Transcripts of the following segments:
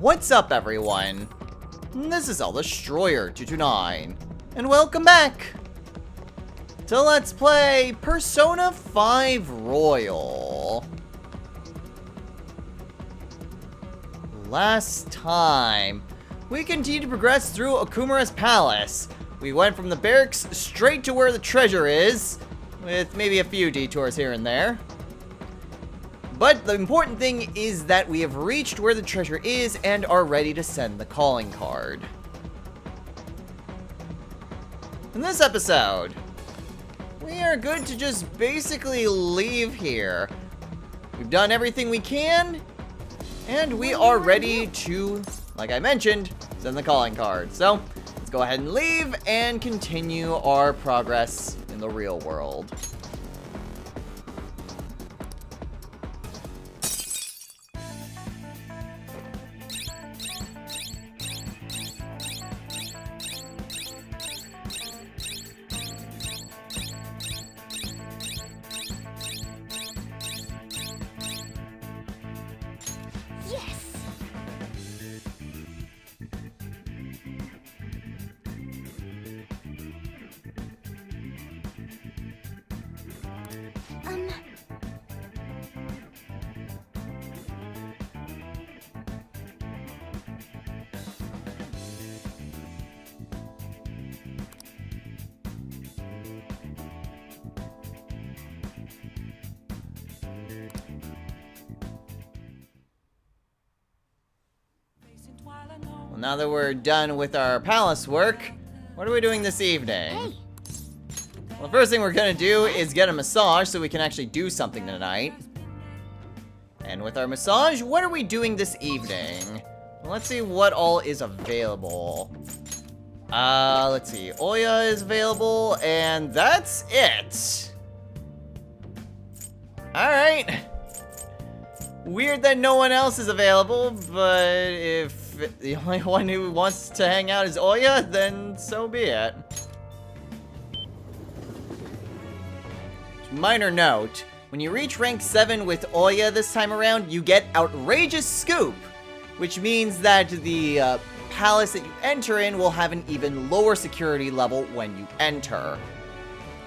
What's up, everyone? This is Destroyer229, and welcome back to Let's Play Persona 5 Royal. Last time, we continued to progress through Okumura's palace. We went from the barracks straight to where the treasure is, with maybe a few detours here and there. But the important thing is that we have reached where the treasure is and are ready to send the calling card. In this episode, we are good to just basically leave here. We've done everything we can, and we are ready to, like I mentioned, send the calling card. So, let's go ahead and leave and continue our progress in the real world. Well, now that we're done with our palace work, what are we doing this evening? Hey. Well, the first thing we're gonna do is get a massage so we can actually do something tonight. And with our massage, what are we doing this evening? Well, let's see what all is available. Let's see. Oya is available, and that's it. Alright. Weird that no one else is available, but if the only one who wants to hang out is Oya, then so be it. Minor note, when you reach rank 7 with Oya this time around, you get Outrageous Scoop, which means that the palace that you enter in will have an even lower security level when you enter.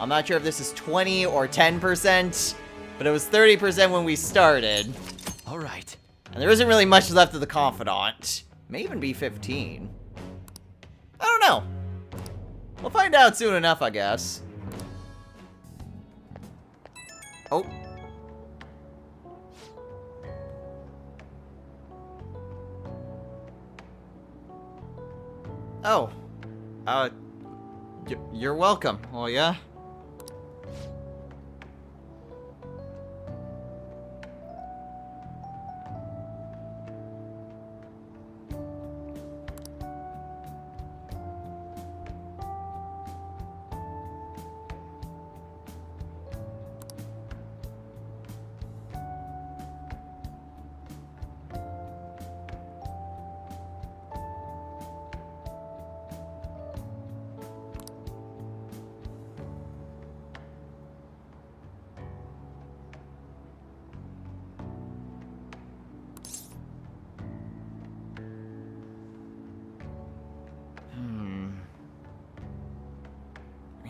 I'm not sure if this is 20 or 10%, but it was 30% when we started. Alright. And there isn't really much left of the Confidant. May even be 15. I don't know. We'll find out soon enough, I guess. Oh. Oh. You're welcome. Oh, yeah?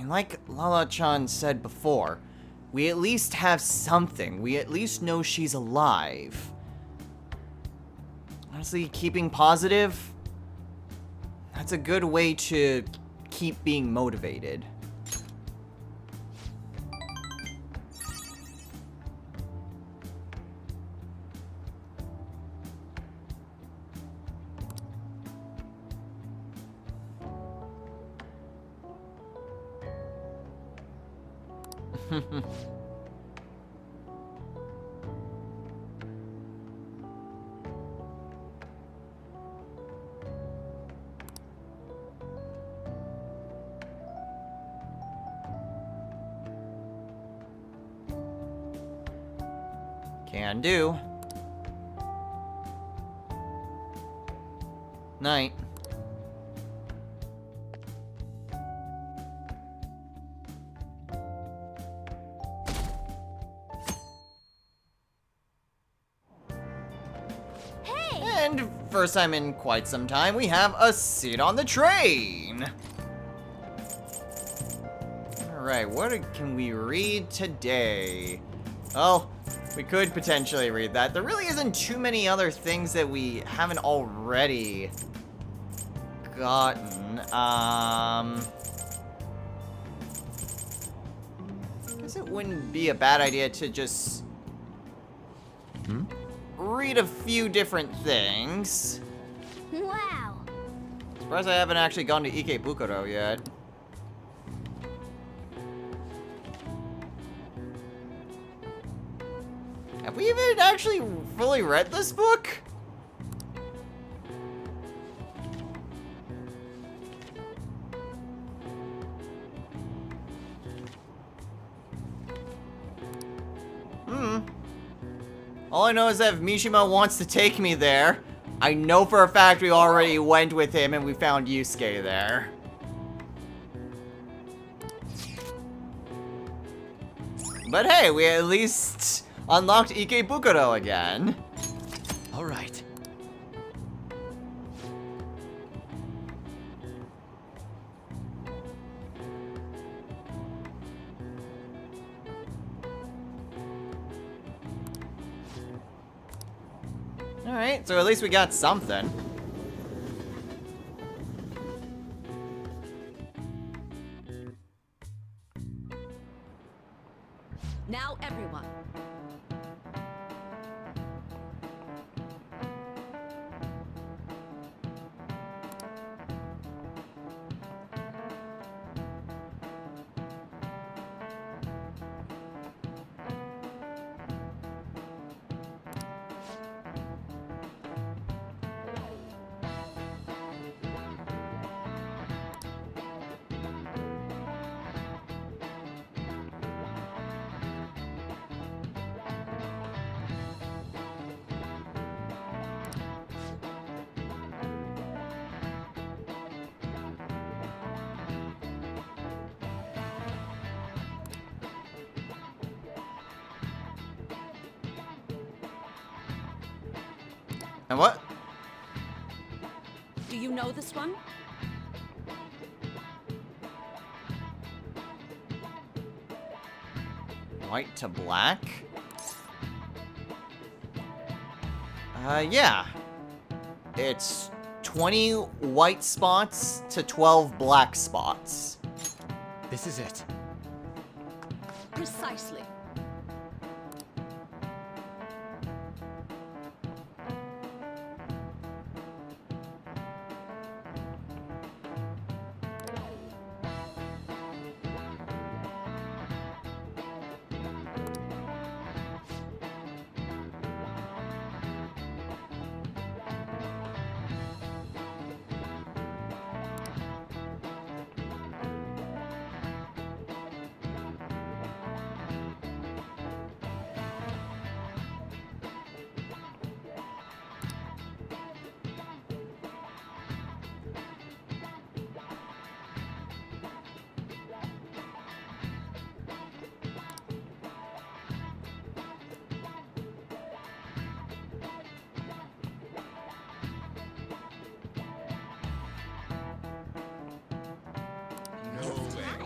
Like Lala-chan said before, we at least have something. We at least know she's alive. Honestly, keeping positive, that's a good way to keep being motivated. Can do. Night. And first time in quite some time, we have a seat on the train. Alright, what can we read today? Oh, we could potentially read that. There really isn't too many other things that we haven't already gotten. I guess it wouldn't be a bad idea to just read a few different things. Wow. Surprised I haven't actually gone to Ikebukuro yet. Have we even actually fully read this book? All I know is that if Mishima wants to take me there, I know for a fact we already went with him and we found Yusuke there. But hey, we at least unlocked Ikebukuro again. All right. Alright, so at least we got something. Now everyone. And what? Do you know this one? White to black? Yeah. It's 20 white spots to 12 black spots. This is it. Precisely.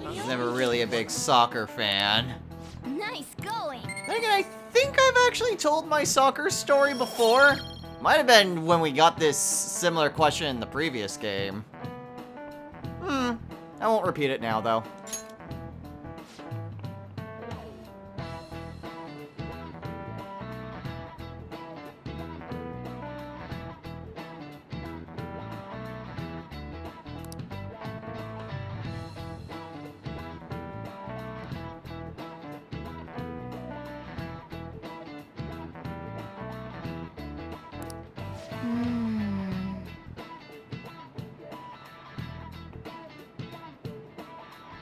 I was never really a big soccer fan. Nice going. Then again, I think I've actually told my soccer story before. Might have been when we got this similar question in the previous game. I won't repeat it now, though.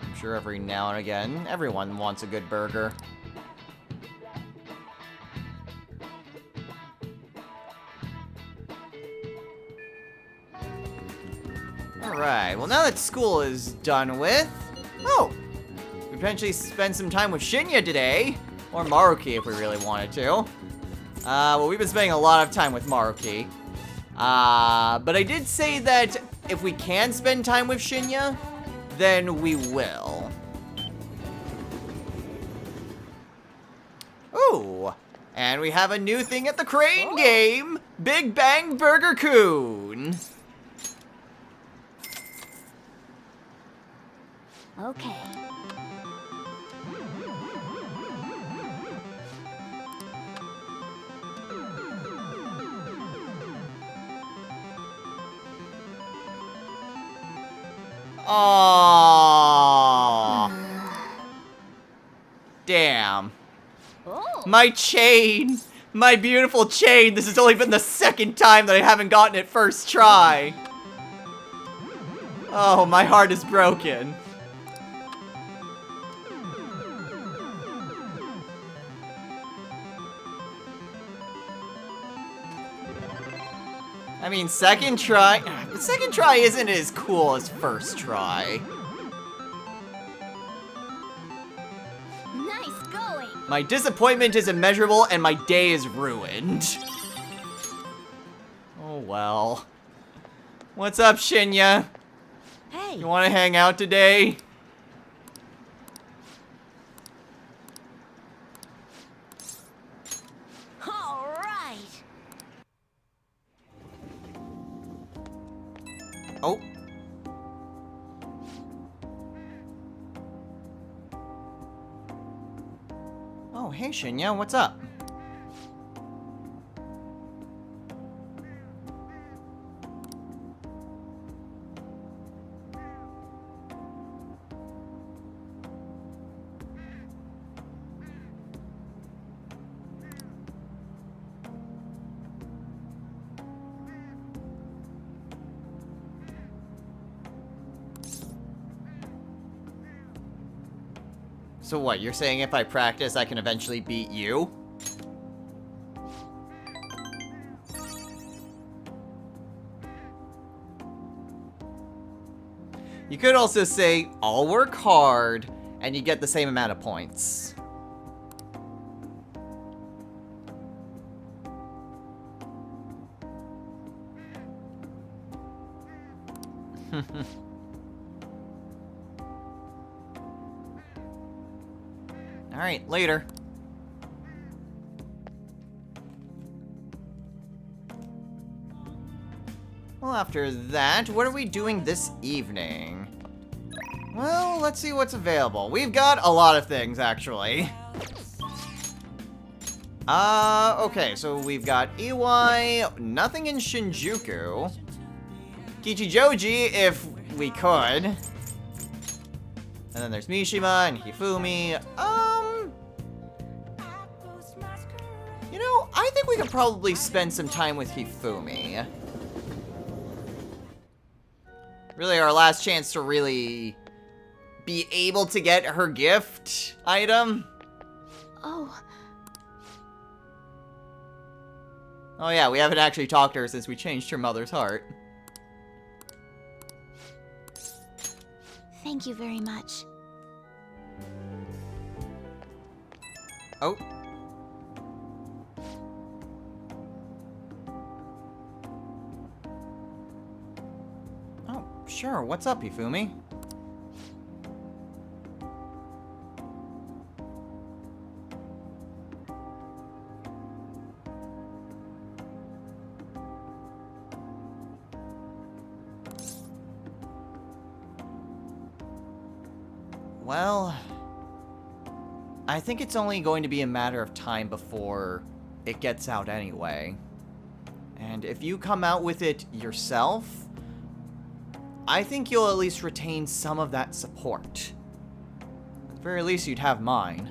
I'm sure every now and again, everyone wants a good burger. Alright, well now that school is done with... Oh! We potentially spend some time with Shinya today. Or Maruki if we really wanted to. Well, we've been spending a lot of time with Maruki. But I did say that if we can spend time with Shinya, then we will. Ooh, and we have a new thing at the crane game, Big Bang Burger Coon. Okay. Aww. Damn. Oh. My chain! My beautiful chain! This has only been the second time that I haven't gotten it first try. Oh, my heart is broken. I mean, second try... The second try isn't as cool as first try. Nice going. My disappointment is immeasurable and my day is ruined. Oh well. What's up, Shinya? Hey. You wanna hang out today? All right. Oh. Oh, hey Shinya, what's up? So what, you're saying if I practice, I can eventually beat you? You could also say, I'll work hard, and you get the same amount of points. Alright, later. Well, after that, what are we doing this evening? Well, let's see what's available. We've got a lot of things, actually. Okay, so we've got Iwai, nothing in Shinjuku. Kichijoji, if we could. And then there's Mishima and Hifumi. You know, I think we could probably spend some time with Hifumi. Really our last chance to really be able to get her gift item. Oh. Oh yeah, we haven't actually talked to her since we changed her mother's heart. Thank you very much. Oh. Oh, sure. What's up, Hifumi? Well, I think it's only going to be a matter of time before it gets out anyway. And if you come out with it yourself, I think you'll at least retain some of that support. At the very least, you'd have mine.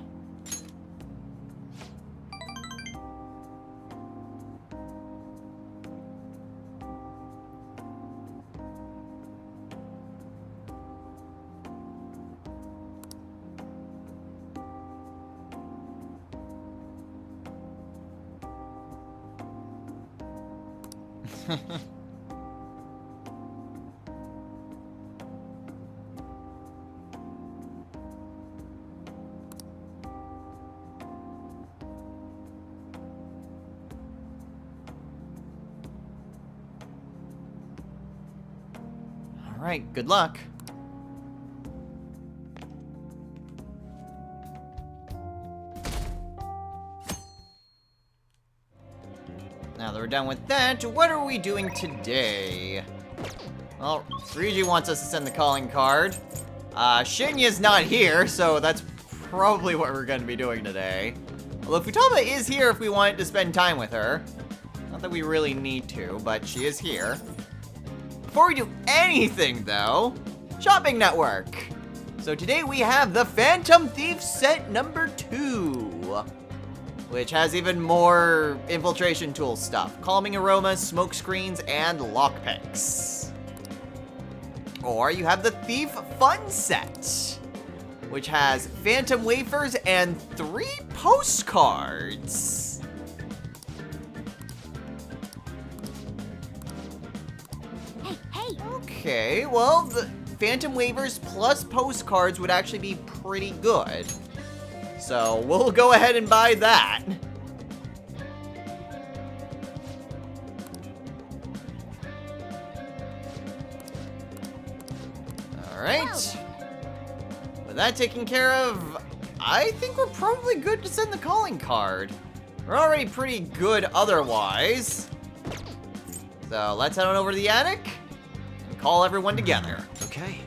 Alright, good luck. Now that we're done with that, what are we doing today? Well, Ryuji wants us to send the calling card. Shinya's not here, so that's probably what we're going to be doing today. Although Futaba is here if we wanted to spend time with her. Not that we really need to, but she is here. Before we do anything, though, Shopping Network. So today we have the Phantom Thief set number 2, which has even more infiltration tool stuff. Calming aromas, smoke screens, and lockpicks. Or you have the Thief Fun set, which has phantom wafers and 3 postcards. Hey. Okay, well, the phantom wafers plus postcards would actually be pretty good. So we'll go ahead and buy that. Alright. With that taken care of, I think we're probably good to send the calling card. We're already pretty good otherwise. So let's head on over to the attic and call everyone together. Okay.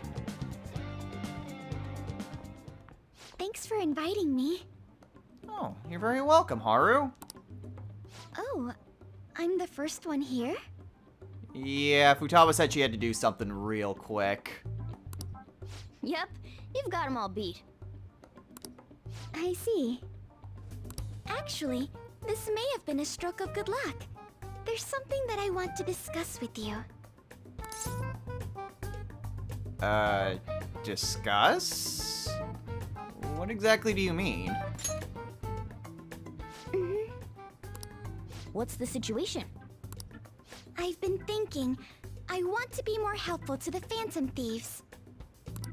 Thanks for inviting me. Oh, you're very welcome, Haru. Oh, I'm the first one here? Yeah, Futaba said she had to do something real quick. Yep, you've got them all beat. I see. Actually, this may have been a stroke of good luck. There's something that I want to discuss with you. Discuss? What exactly do you mean? What's the situation? I've been thinking, I want to be more helpful to the Phantom Thieves.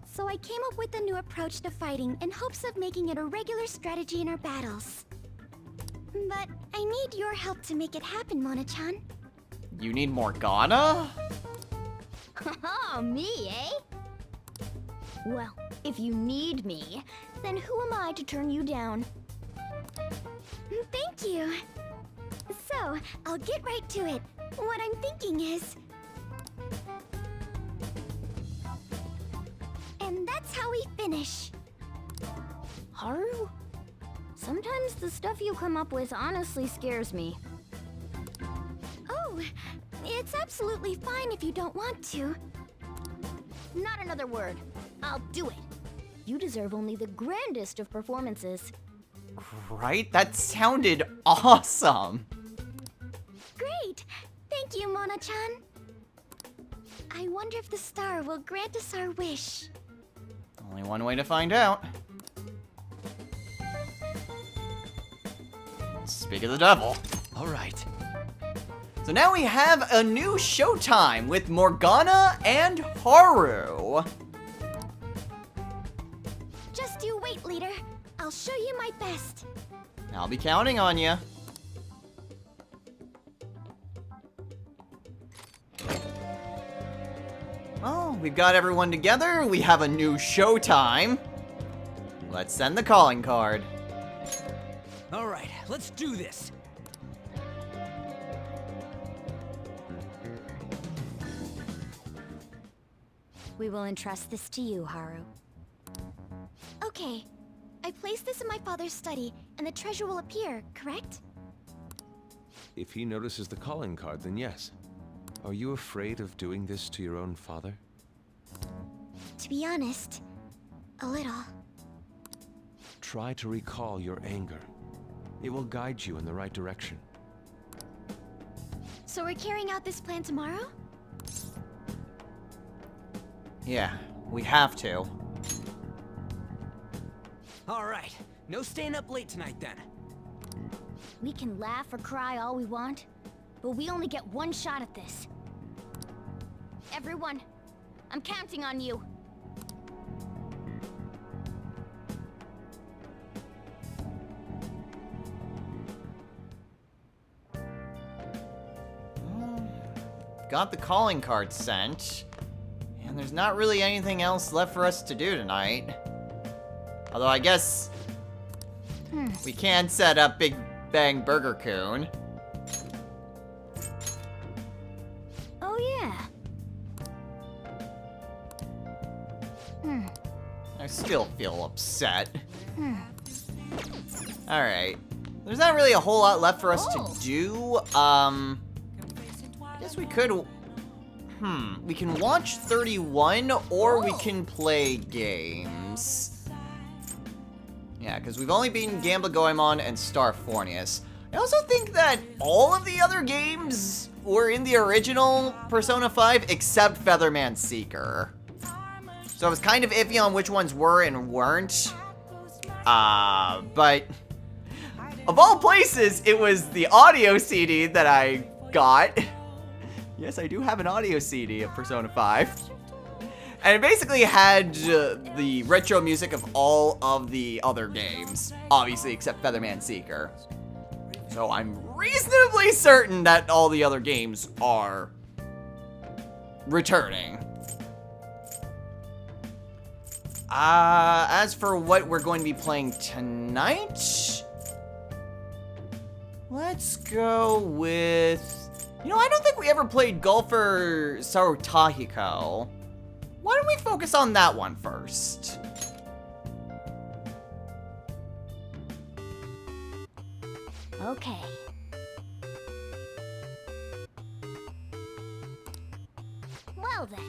So I came up with a new approach to fighting in hopes of making it a regular strategy in our battles. But I need your help to make it happen, Mona-chan. You need Morgana? Oh, me, eh? Well, if you need me, then who am I to turn you down? Thank you. So, I'll get right to it. What I'm thinking is... And that's how we finish. Haru? Sometimes the stuff you come up with honestly scares me. Oh, it's absolutely fine if you don't want to. Not another word. I'll do it. You deserve only the grandest of performances. Right? That sounded awesome. Great! Thank you, Mona-chan. I wonder if the star will grant us our wish. Only one way to find out. Speak of the devil. All right. So now we have a new showtime with Morgana and Haru. Just you wait, leader. I'll show you my best. I'll be counting on you. Well, we've got everyone together. We have a new showtime. Let's send the calling card. All right, let's do this. We will entrust this to you, Haru. Okay. I place this in my father's study, and the treasure will appear, correct? If he notices the calling card, then yes. Are you afraid of doing this to your own father? To be honest, a little. Try to recall your anger. It will guide you in the right direction. So we're carrying out this plan tomorrow? Yeah, we have to. All right, no staying up late tonight then. We can laugh or cry all we want, but we only get one shot at this. Everyone, I'm counting on you. Got the calling card sent. And And there's not really anything else left for us to do tonight. Although I guess we can set up Big Bang Burger Coon. Oh, yeah. I still feel upset. Alright. There's not really a whole lot left for us to do. I guess we could... we can watch 31, or we can play games. Yeah, because we've only beaten Gambler Goemon and Starfornius. I also think that all of the other games were in the original Persona 5, except Featherman Seeker. So I was kind of iffy on which ones were and weren't. But of all places, it was the audio CD that I got. Yes, I do have an audio CD of Persona 5. And it basically had the retro music of all of the other games. Obviously, except Featherman Seeker. So I'm reasonably certain that all the other games are returning. As for what we're going to be playing tonight, let's go with... You know, I don't think we ever played Golfer Sarutahiko. Why don't we focus on that one first? Okay. Well then.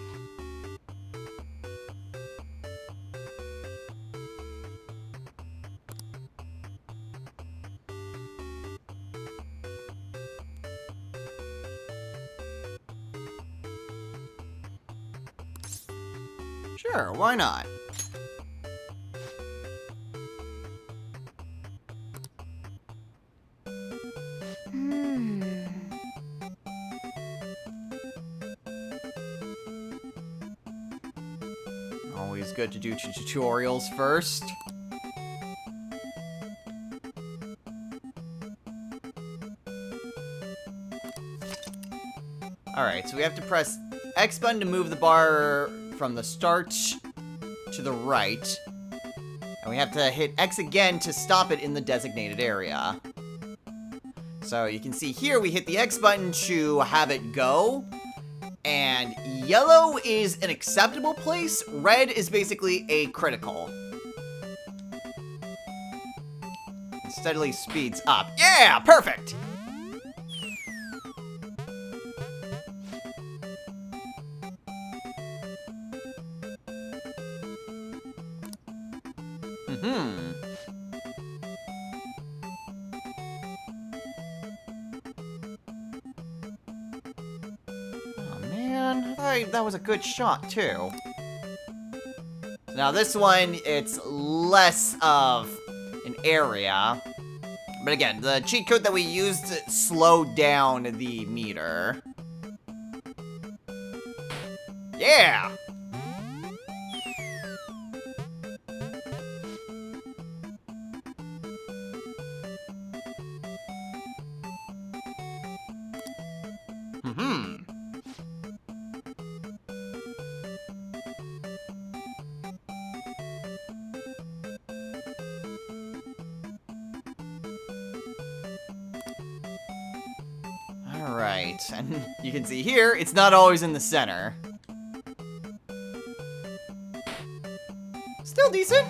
Sure, why not? Always good to do tutorials first. Alright, so we have to press X button to move the bar from the start to the right. And we have to hit X again to stop it in the designated area. So you can see here we hit the X button to have it go. And yellow is an acceptable place. Red is basically a critical. It steadily speeds up. Yeah, perfect! That was a good shot, too. Now, this one, it's less of an area. But again, the cheat code that we used slowed down the meter. Yeah! Alright, and you can see here, it's not always in the center. Still decent.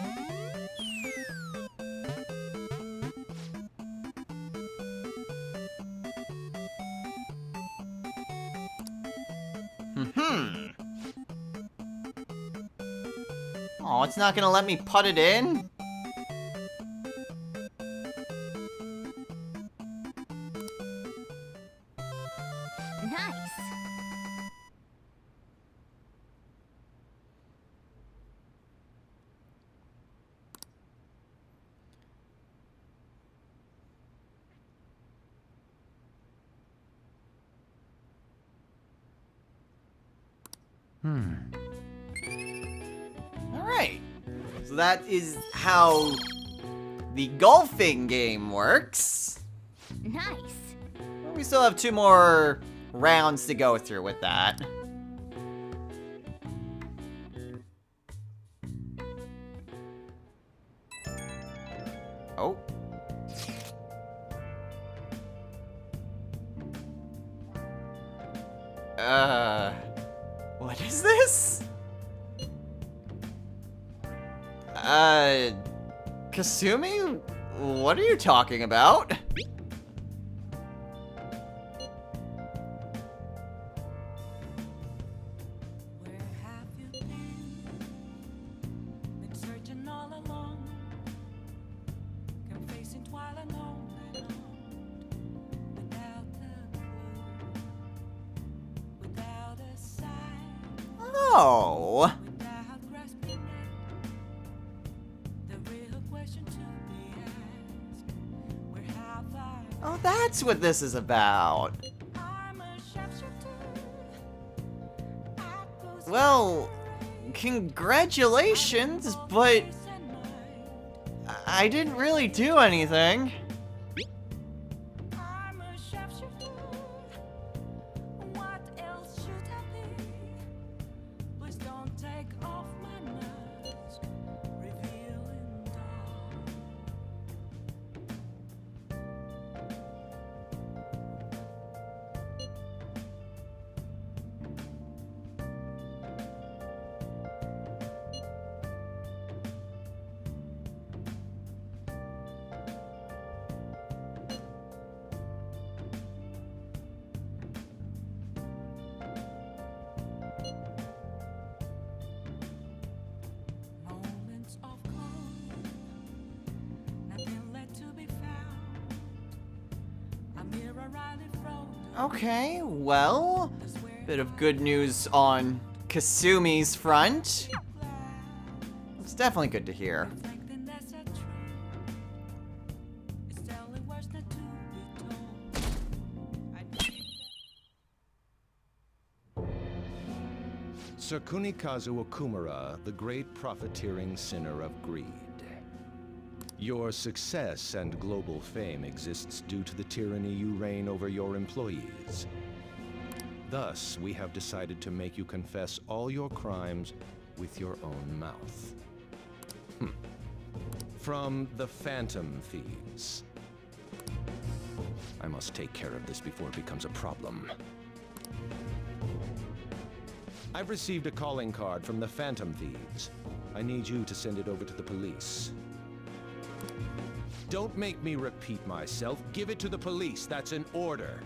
Oh, it's not gonna let me put it in? Nice. Alright. So that is how the golfing game works. Nice. We still have 2 more rounds to go through with that. What is this? Kasumi? What are you talking about? Where have you been? Been searching all along, confessing while alone and on, without a clue, without a sign, Oh. without grasping it. The real question to be asked: where have I? Oh, that's what this is about. I'm a sharpshooter. I go Well, congratulations, but I didn't really do anything. I'm a sharpshooter. What else should I be? Please don't take off my mask, revealing dawn. Moments of calm, nothing left to be found. A mirror right in front of Okay, well, us where bit of good news on Kasumi's front. It's definitely good to hear. reflecting that's a truth. It's telling words not to be told. I need Sir Kunikazu Okumura, the great profiteering sinner of greed. Your success and global fame exists due to the tyranny you reign over your employees. Thus, we have decided to make you confess all your crimes with your own mouth. From the Phantom Thieves. I must take care of this before it becomes a problem. I've received a calling card from the Phantom Thieves. I need you to send it over to the police. Don't make me repeat myself. Give it to the police. That's an order.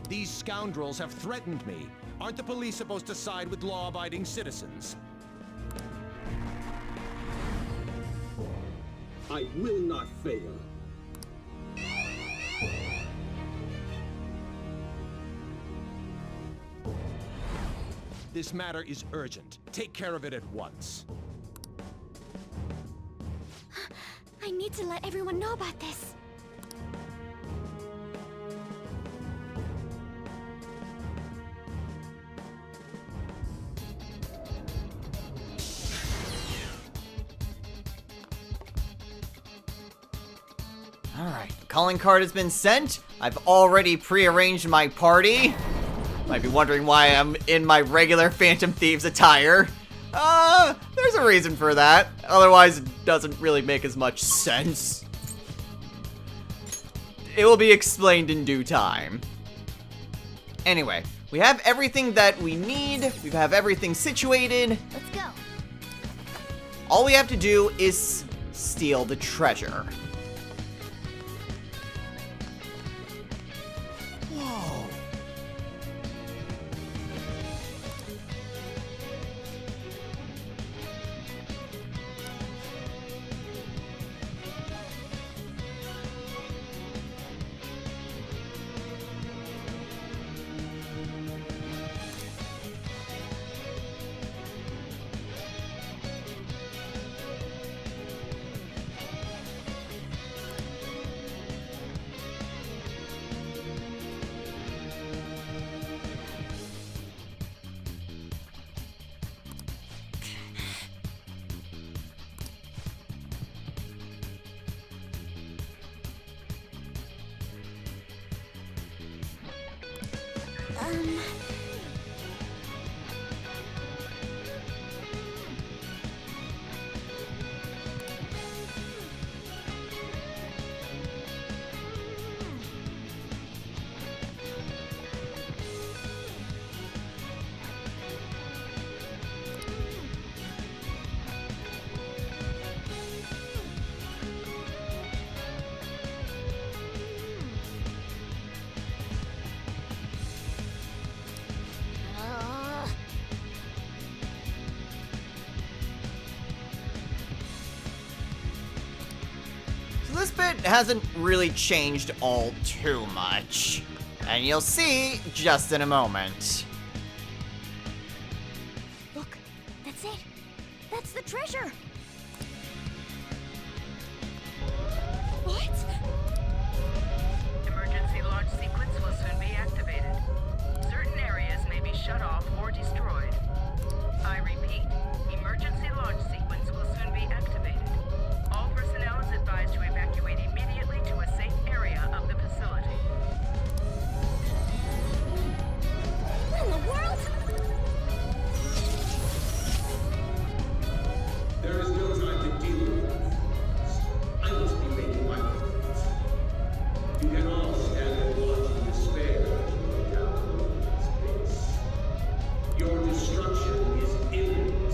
These scoundrels have threatened me. Aren't the police supposed to side with law-abiding citizens? I will not fail. This matter is urgent. Take care of it at once. I need to let everyone know about this. Alright, the calling card has been sent. I've already prearranged my party. Might be wondering why I'm in my regular Phantom Thieves attire. There's a reason for that. Otherwise, it doesn't really make as much sense. It will be explained in due time. Anyway, we have everything that we need. We have everything situated. Let's go. All we have to do is steal the treasure. Whoa. hasn't really changed all too much. And you'll see just in a moment. Look, that's it. That's the treasure. What? Emergency launch sequence will soon be activated. Certain areas may be shut off or destroyed. I repeat, emergency launch sequence will soon be activated. All personnel is advised to evacuate immediately to a safe area of the facility. What in the world? There is no time to deal with that. I must be making my point. You can all stand and watch in despair as you go down in space. Your destruction is imminent.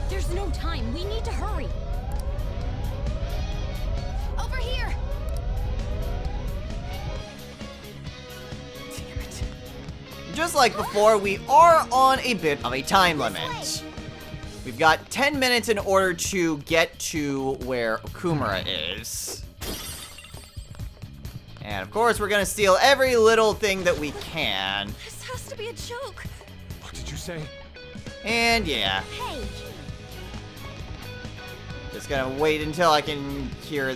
There's no time. We need to hurry. Over here. Damn it. Just like before, we are on a bit of a time limit. We've got 10 minutes in order to get to where Okumura is. And of course, we're gonna steal every little thing that we can. This has to be a joke. What did you say? And yeah, Hey, just gonna wait until I can hear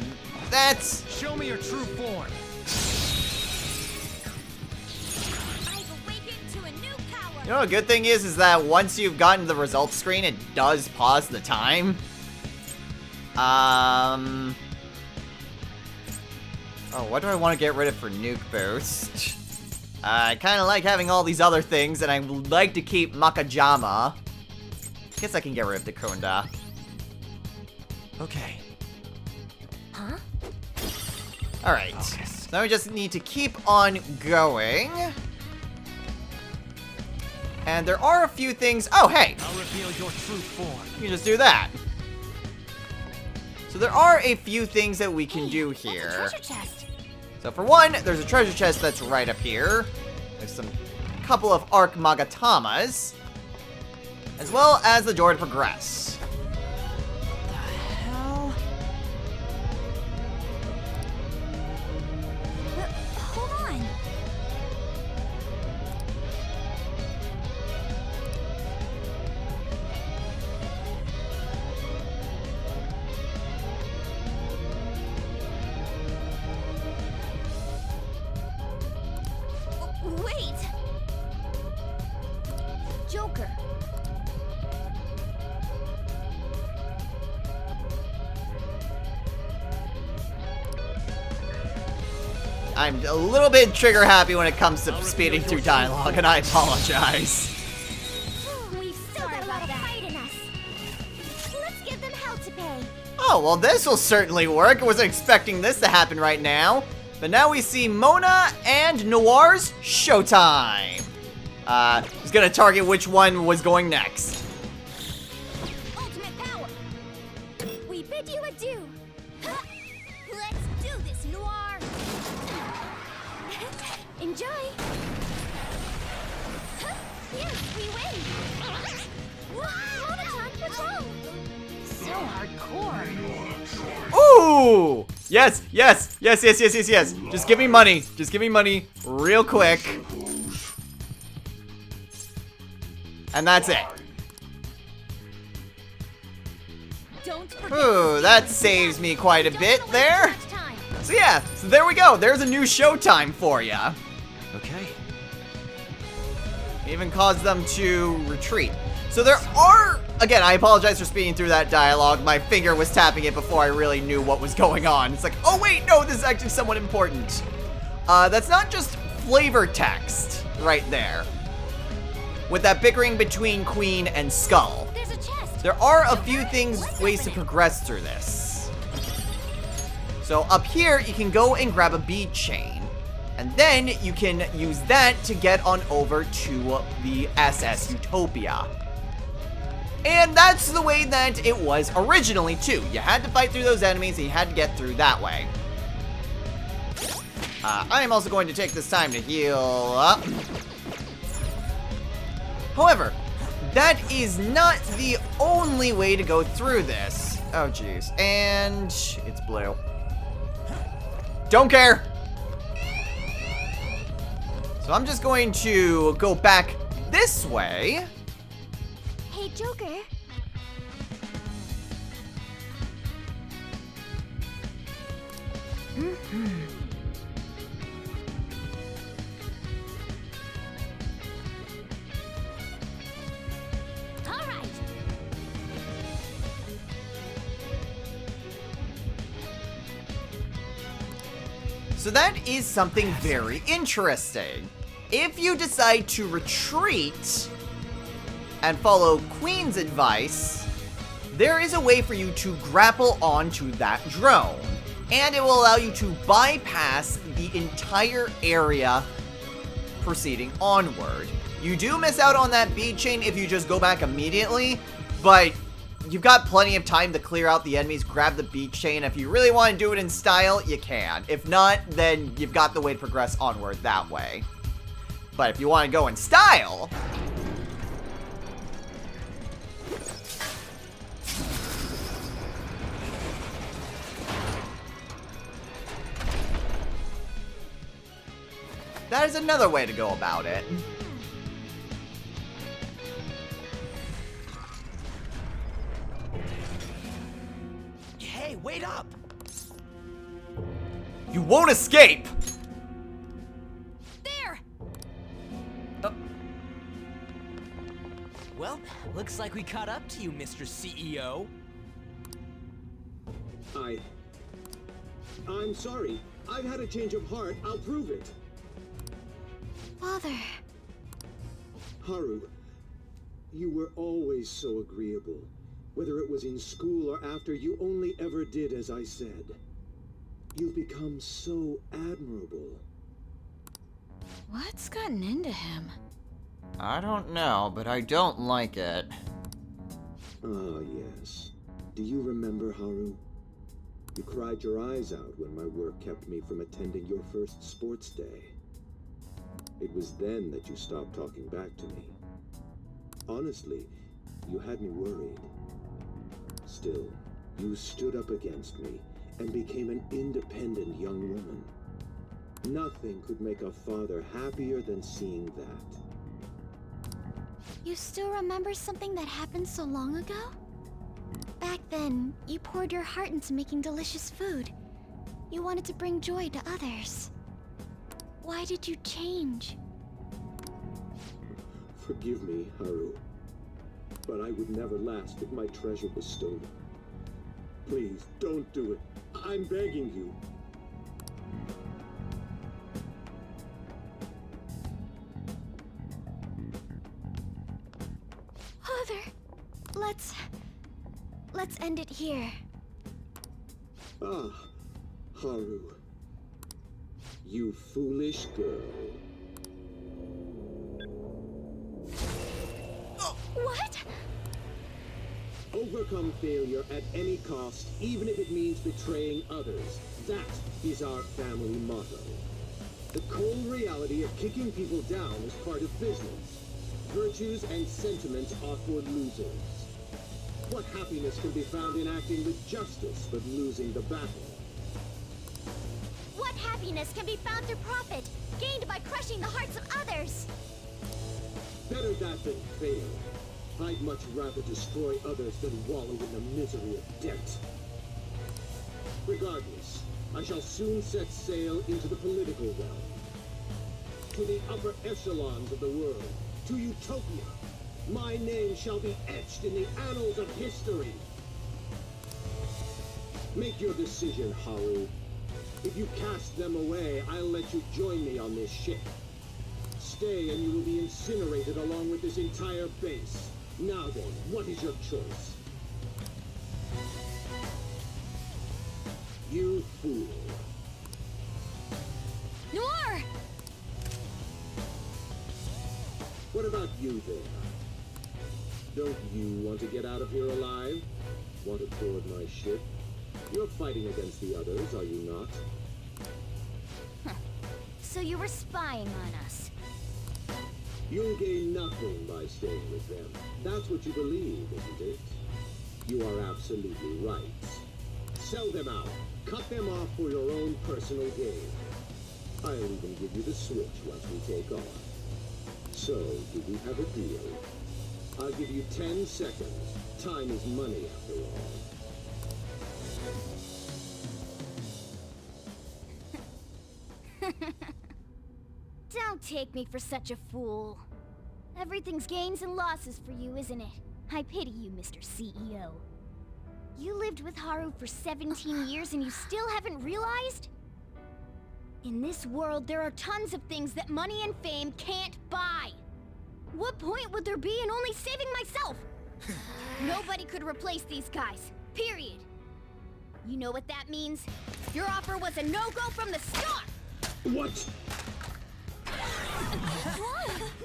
that. Show me your true form. I've awakened to a new power. You know, a good thing is that once you've gotten the results screen, it does pause the time. Oh, what do I want to get rid of for nuke boost? I kind of like having all these other things, and I would like to keep Makajama. Guess I can get rid of Dakunda. Okay. Huh? Alright, Focus. so now we just need to keep on going. And there are a few things. Oh, hey! I'll reveal your true form. You can just do that. So there are a few things that we can do That's a here. treasure chest. So for one, there's a treasure chest that's right up here. There's some couple of Arc Magatamas, as well as the door to progress. The hell? Hold on. Wait! Joker. I'm a little bit trigger happy when it comes to speeding through dialogue, and I apologize. We've still got a lot of fight in us. Let's give them hell to pay. Oh, well, this will certainly work. I wasn't expecting this to happen right now. But now we see Mona and Noir's showtime. Who's gonna target which one was going next? Ultimate power. We bid you adieu. Huh? Let's do this, Noir. Enjoy. Huh? Yes, we win. Wow, patrol. So hardcore. Ooh! Yes, yes, yes, yes, yes, yes, yes. Just give me money. Just give me money real quick. And that's it. Don't forget. Ooh, that saves me quite a bit there. So yeah, so there we go. There's a new showtime for ya. Okay. Even caused them to retreat. So there are, again, I apologize for speeding through that dialogue. My finger was tapping it before I really knew what was going on. It's like, oh wait, no, this is actually somewhat important. That's not just flavor text right there. With that bickering between Queen and Skull. There's a chest. There are a few ways to progress through this. So up here, you can go and grab a bead chain. And then you can use that to get on over to the SS Utopia. And that's the way that it was originally, too. You had to fight through those enemies, and you had to get through that way. I am also going to take this time to heal up. However, that is not the only way to go through this. Oh, jeez. And it's blue. Don't care. So I'm just going to go back this way. Hey, Joker. All right. So that is something very interesting. If you decide to retreat and follow Queen's advice, there is a way for you to grapple onto that drone. And it will allow you to bypass the entire area proceeding onward. You do miss out on that bead chain if you just go back immediately, but you've got plenty of time to clear out the enemies, grab the bead chain. If you really want to do it in style, you can. If not, then you've got the way to progress onward that way. But if you want to go in style, that is another way to go about it. Hey, wait up! You won't escape! There! Well, looks like we caught up to you, Mr. CEO. I'm sorry. I've had a change of heart. I'll prove it. Father. Haru, you were always so agreeable. Whether it was in school or after, you only ever did as I said. You've become so admirable. What's gotten into him? I don't know, but I don't like it. Ah, yes. Do you remember, Haru? You cried your eyes out when my work kept me from attending your first sports day. It was then that you stopped talking back to me. Honestly, you had me worried. Still, you stood up against me and became an independent young woman. Nothing could make a father happier than seeing that. You still remember something that happened so long ago? Back then, you poured your heart into making delicious food. You wanted to bring joy to others. Why did you change? Forgive me, Haru, but I would never last if my treasure was stolen. Please, don't do it. I'm begging you. Father, let's end it here. Ah, Haru. You foolish girl. What? Overcome failure at any cost, even if it means betraying others. That is our family motto. The cold reality of kicking people down is part of business. Virtues and sentiments are for losers. What happiness can be found in acting with justice but losing the battle? What happiness can be found through profit, gained by crushing the hearts of others? Better that than fail. I'd much rather destroy others than wallow in the misery of debt. Regardless, I shall soon set sail into the political realm. To the upper echelons of the world. To Utopia. My name shall be etched in the annals of history. Make your decision, Haru. If you cast them away, I'll let you join me on this ship. Stay and you will be incinerated along with this entire base. Now then, what is your choice? You fool. Noir! What about you there? Don't you want to get out of here alive? Want to board my ship? You're fighting against the others, are you not? So you were spying on us. You'll gain nothing by staying with them. That's what you believe, isn't it? You are absolutely right. Sell them out. Cut them off for your own personal gain. I'll even give you the switch once we take off. So, do we have a deal? I'll give you 10 seconds. Time is money, after all. Don't take me for such a fool. Everything's gains and losses for you, isn't it? I pity you, Mr. CEO. You lived with Haru for 17 years and you still haven't realized? In this world, there are tons of things that money and fame can't buy. What point would there be in only saving myself? Nobody could replace these guys, period. You know what that means? Your offer was a no-go from the start! What?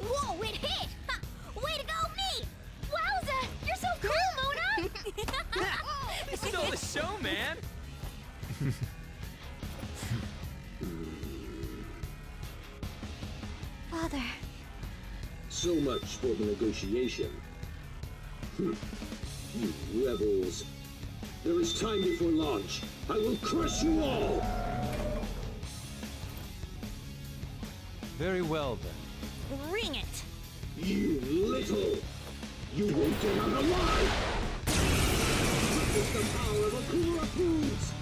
Whoa, it hit! Ha, way to go, me! Wowza! You're so cool, Mona! You stole the show, man! Father. So much for the negotiation. You rebels. There is time before launch. I will crush you all! Very well, then. Bring it! You little! You won't get out alive! This is the power of Akura Foods!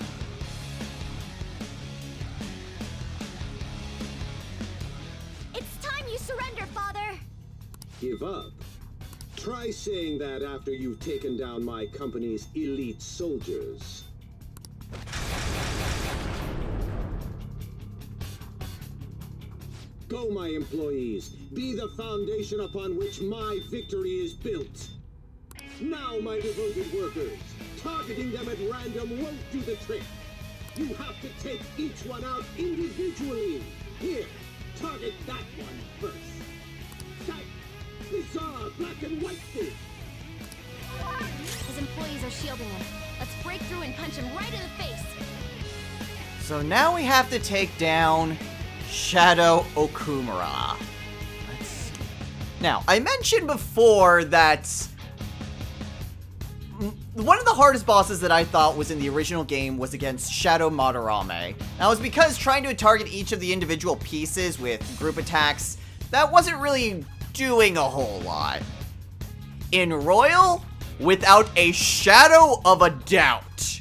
It's time you surrender, Father! Give up? Try saying that after you've taken down my company's elite soldiers. Go, my employees. Be the foundation upon which my victory is built. Now, my devoted workers, targeting them at random won't do the trick. You have to take each one out individually. Here, target that one first. That bizarre black and white thing. His employees are shielding him. Let's break through and punch him right in the face. So now we have to take down Shadow Okumura. Let's see. Now, I mentioned before that one of the hardest bosses that I thought was in the original game was against Shadow Madarame. That was because trying to target each of the individual pieces with group attacks, that wasn't really doing a whole lot. In Royal, without a shadow of a doubt,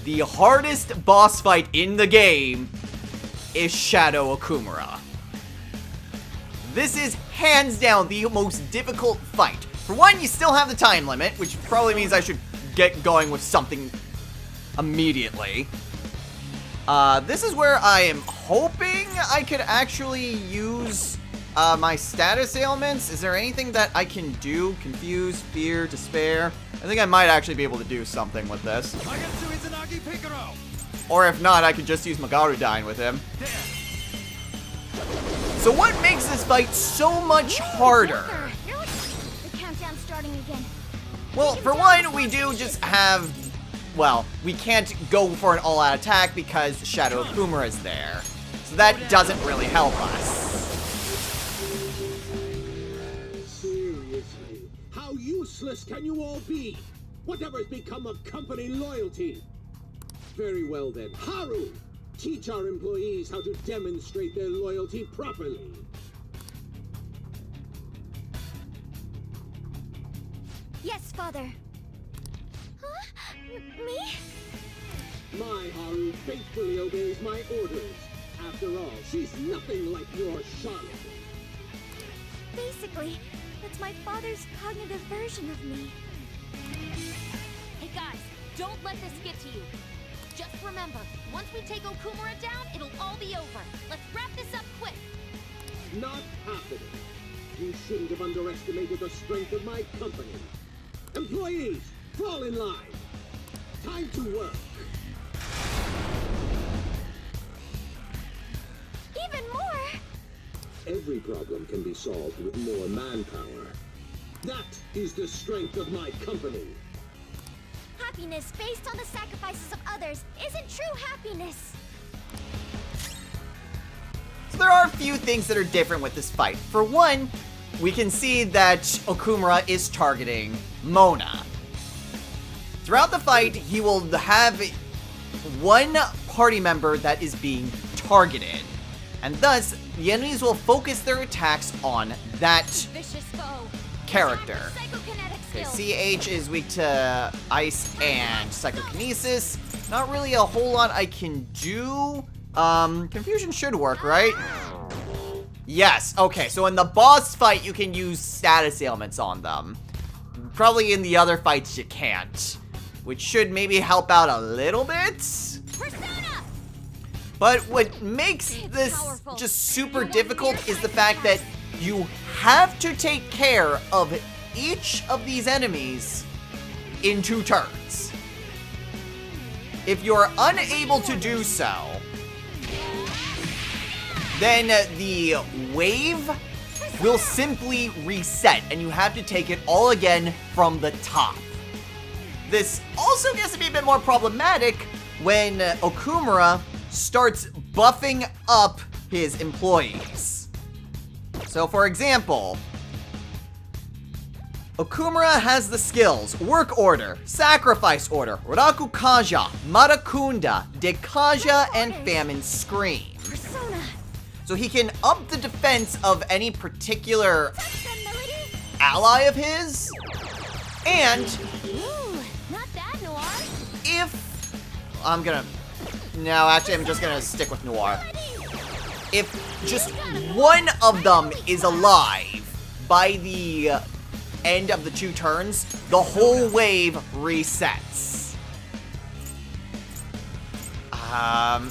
the hardest boss fight in the game is Shadow Okumura. This is hands down the most difficult fight. For one, you still have the time limit, which probably means I should get going with something immediately. This is where I am hoping I could actually use my status ailments. Is there anything that I can do? Confuse, fear, despair? I think I might actually be able to do something with this. Or if not, I could just use Magarudyne with him. So what makes this fight so much harder? The countdown's starting again. Well, for one, we do just have... Well, we can't go for an all-out attack because Shadow Okumura is there. So that doesn't really help us. Seriously, how useless can you all be? Whatever's become of company loyalty? Very well then, Haru! Teach our employees how to demonstrate their loyalty properly. Yes, Father. Huh? Me? My Haru faithfully obeys my orders. After all, she's nothing like your Charlotte. Basically, that's my father's cognitive version of me. Hey guys, don't let this get to you. Just remember, once we take Okumura down, it'll all be over. Let's wrap this up quick. Not happening. You shouldn't have underestimated the strength of my company. Employees, fall in line. Time to work. Even more! Every problem can be solved with more manpower. That is the strength of my company. Happiness based on the sacrifices of others isn't true happiness. So there are a few things that are different with this fight. For one, we can see that Okumura is targeting Mona. Throughout the fight, he will have one party member that is being targeted. And thus, the enemies will focus their attacks on that Vicious foe. character. Psychokinetic Okay, skills. CH is weak to ice and psychokinesis. Not really a whole lot I can do. Confusion should work, right? Yes, okay, so in the boss fight, you can use status ailments on them. Probably in the other fights, you can't. Which should maybe help out a little bit. Persona! But what makes this powerful. just super difficult is the fact that you have to take care of each of these enemies in 2 turns. If you're unable to do so, then the wave will simply reset, and you have to take it all again from the top. This also gets to be a bit more problematic when Okumura starts buffing up his employees. So for example, Okumura has the skills Work Order, Sacrifice Order, Raku Kaja, Marakunda, Dekaja, and Famine Scream. Persona. So he can up the defense of any particular The melody. ally of his, and Ooh, not bad, Noir. if I'm just gonna stick with Noir. If just one of them is alive by the end of the 2 turns, the whole wave resets.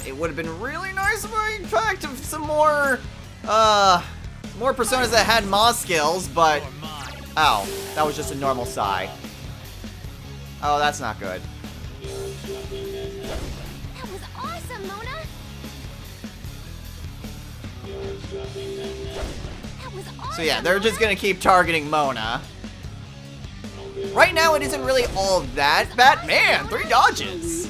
It would have been really nice if I packed some more personas that had Moss skills, but ow, that was just a normal sigh. Oh, that's not good. That was awesome, Mona. That was awesome. So yeah, they're just gonna keep targeting Mona. Right now, it isn't really all that bad. Man, 3 dodges.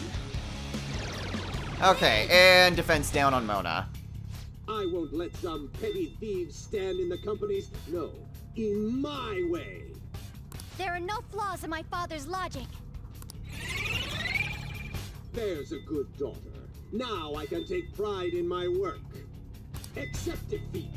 Okay, and defense down on Mona. I won't let some petty thieves stand in the company's, no, in my way. There are no flaws in my father's logic. There's a good daughter. Now I can take pride in my work. Accept defeat.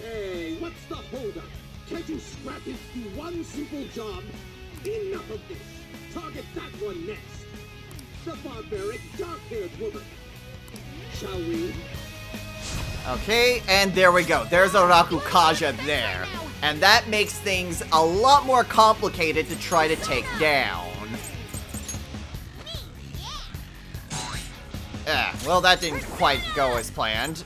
Hey, what's the holdup? Can't you scrap it to one simple job? Enough of this. Target that one next. The barbaric dark-haired woman. Shall we? Okay, and there we go. There's a Raku Kaja there. And that makes things a lot more complicated to try to take down. Yeah, well, that didn't quite go as planned.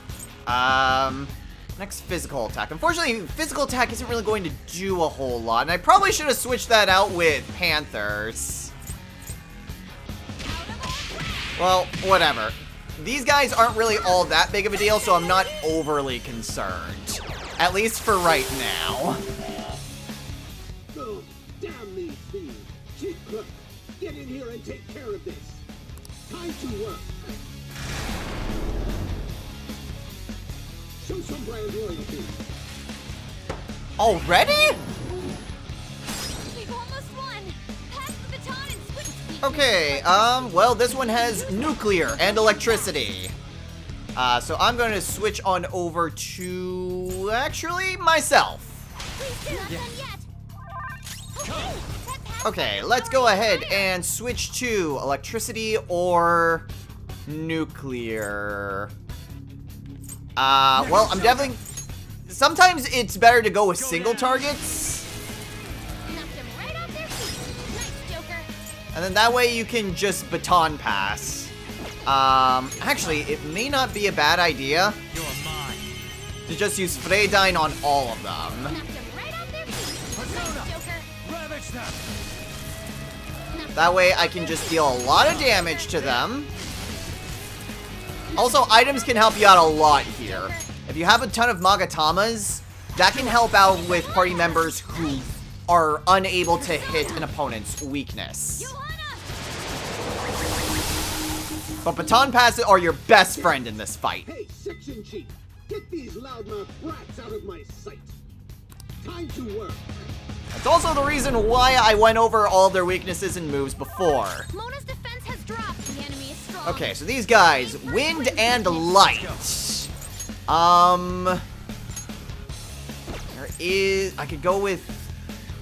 Next physical attack. Unfortunately, physical attack isn't really going to do a whole lot, and I probably should have switched that out with Panthers. Well, whatever. These guys aren't really all that big of a deal, so I'm not overly concerned. At least for right now. Oh, damn these thieves. Chief Clerk, get in here and take care of this. Time to work. Show some brand loyalty. Already? We've almost won. Pass the baton and switch. Okay, well, this one has nuclear and electricity. So I'm going to switch on over to, actually, myself. Please do. Not done yet. Okay, that pass Okay, let's go ahead and switch to electricity or nuclear. Well, I'm definitely... Sometimes it's better to go with single targets. knocked them right off their feet. Nice, Joker. And then that way you can just baton pass. Actually, it may not be a bad idea to just use Freydine on all of them. Knocked them right off their feet. Nice, Joker. That way I can just deal a lot of damage to them. Also, items can help you out a lot here. If you have a ton of Magatamas, that can help out with party members who are unable to hit an opponent's weakness. Johanna! But baton passes are your best friend in this fight. Hey, section chief, get these loudmouth brats out of my sight. Time to work. That's also the reason why I went over all their weaknesses and moves before. Mona's defense has dropped. The enemy is strong. Okay, so these guys, wind and light. There is, I could go with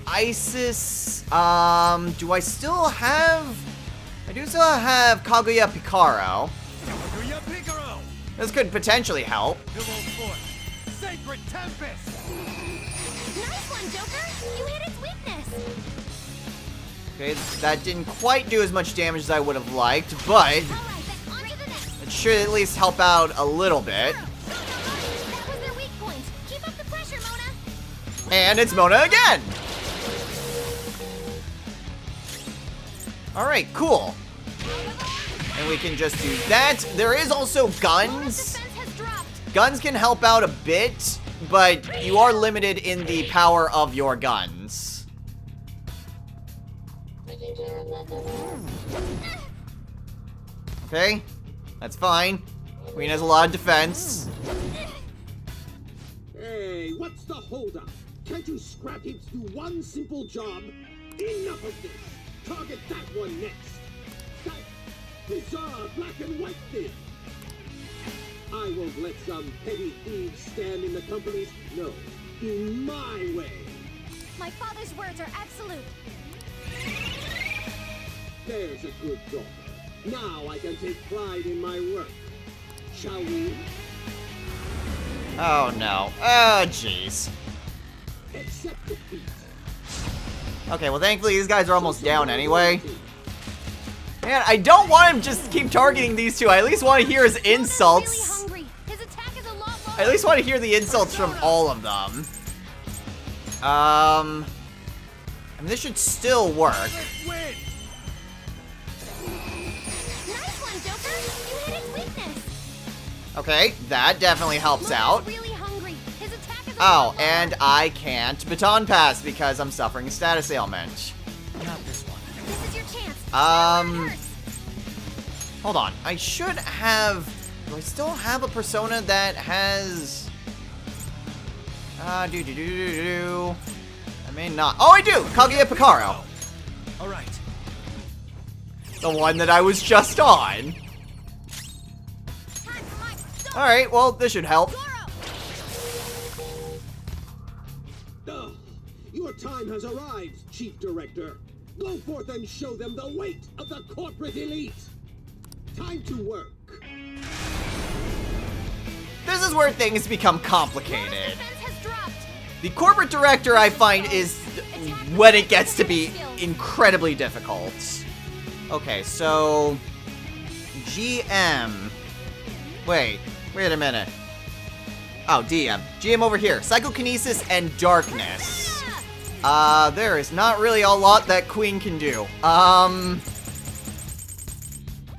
Isis. Do I still have, I do still have Kaguya Picaro. This could potentially help. Sacred Tempest! Nice one, Joker. You hit its weakness. Okay, that didn't quite do as much damage as I would have liked, but All right, then on to the next. it should at least help out a little bit. That was their weak point. Keep up the pressure, Mona. And it's Mona again! Alright, cool. And we can just do that. There is also Mona's guns. defense has dropped. Guns can help out a bit, but you are limited in the power of your guns. Okay, that's fine. Queen has a lot of defense. Hey, what's the holdup? Can't you scrap heaps do one simple job? Enough of this. Target that one next. That bizarre black and white thing. I won't let some petty thieves stand in the company's, no, in my way. My father's words are absolute. There's a good daughter. Now I can take pride in my work. Shall we? Oh no. Oh jeez. Accept defeat. Okay, well thankfully these guys are almost down anyway. Man, I don't want him just keep targeting these two. I at least want to hear his insults. Really hungry. His attack is a lot more. I at least want to hear the insults from all of them. I mean, this should still work. Win! Nice one, Joker. You hit its weakness. Okay, that definitely helps Mona's out. really hungry. His attack is a Oh, lot and I can't baton pass because I'm suffering a status ailment. Not this one. This is your chance. Um, hold on. I should have... Do I still have a persona that has... I may not. Oh, I do! Kaguya Picaro. Alright. The one that I was just on. Alright, well, this should help. Ugh, your time has arrived, Chief Director. Go forth and show them the weight of the corporate elite. Time to work. This is where things become complicated. Defense has dropped. The corporate director, I find, is when it gets to be incredibly difficult. Okay, so... GM. Wait a minute. Oh, DM. GM over here. Psychokinesis and Darkness. There is not really a lot that Queen can do.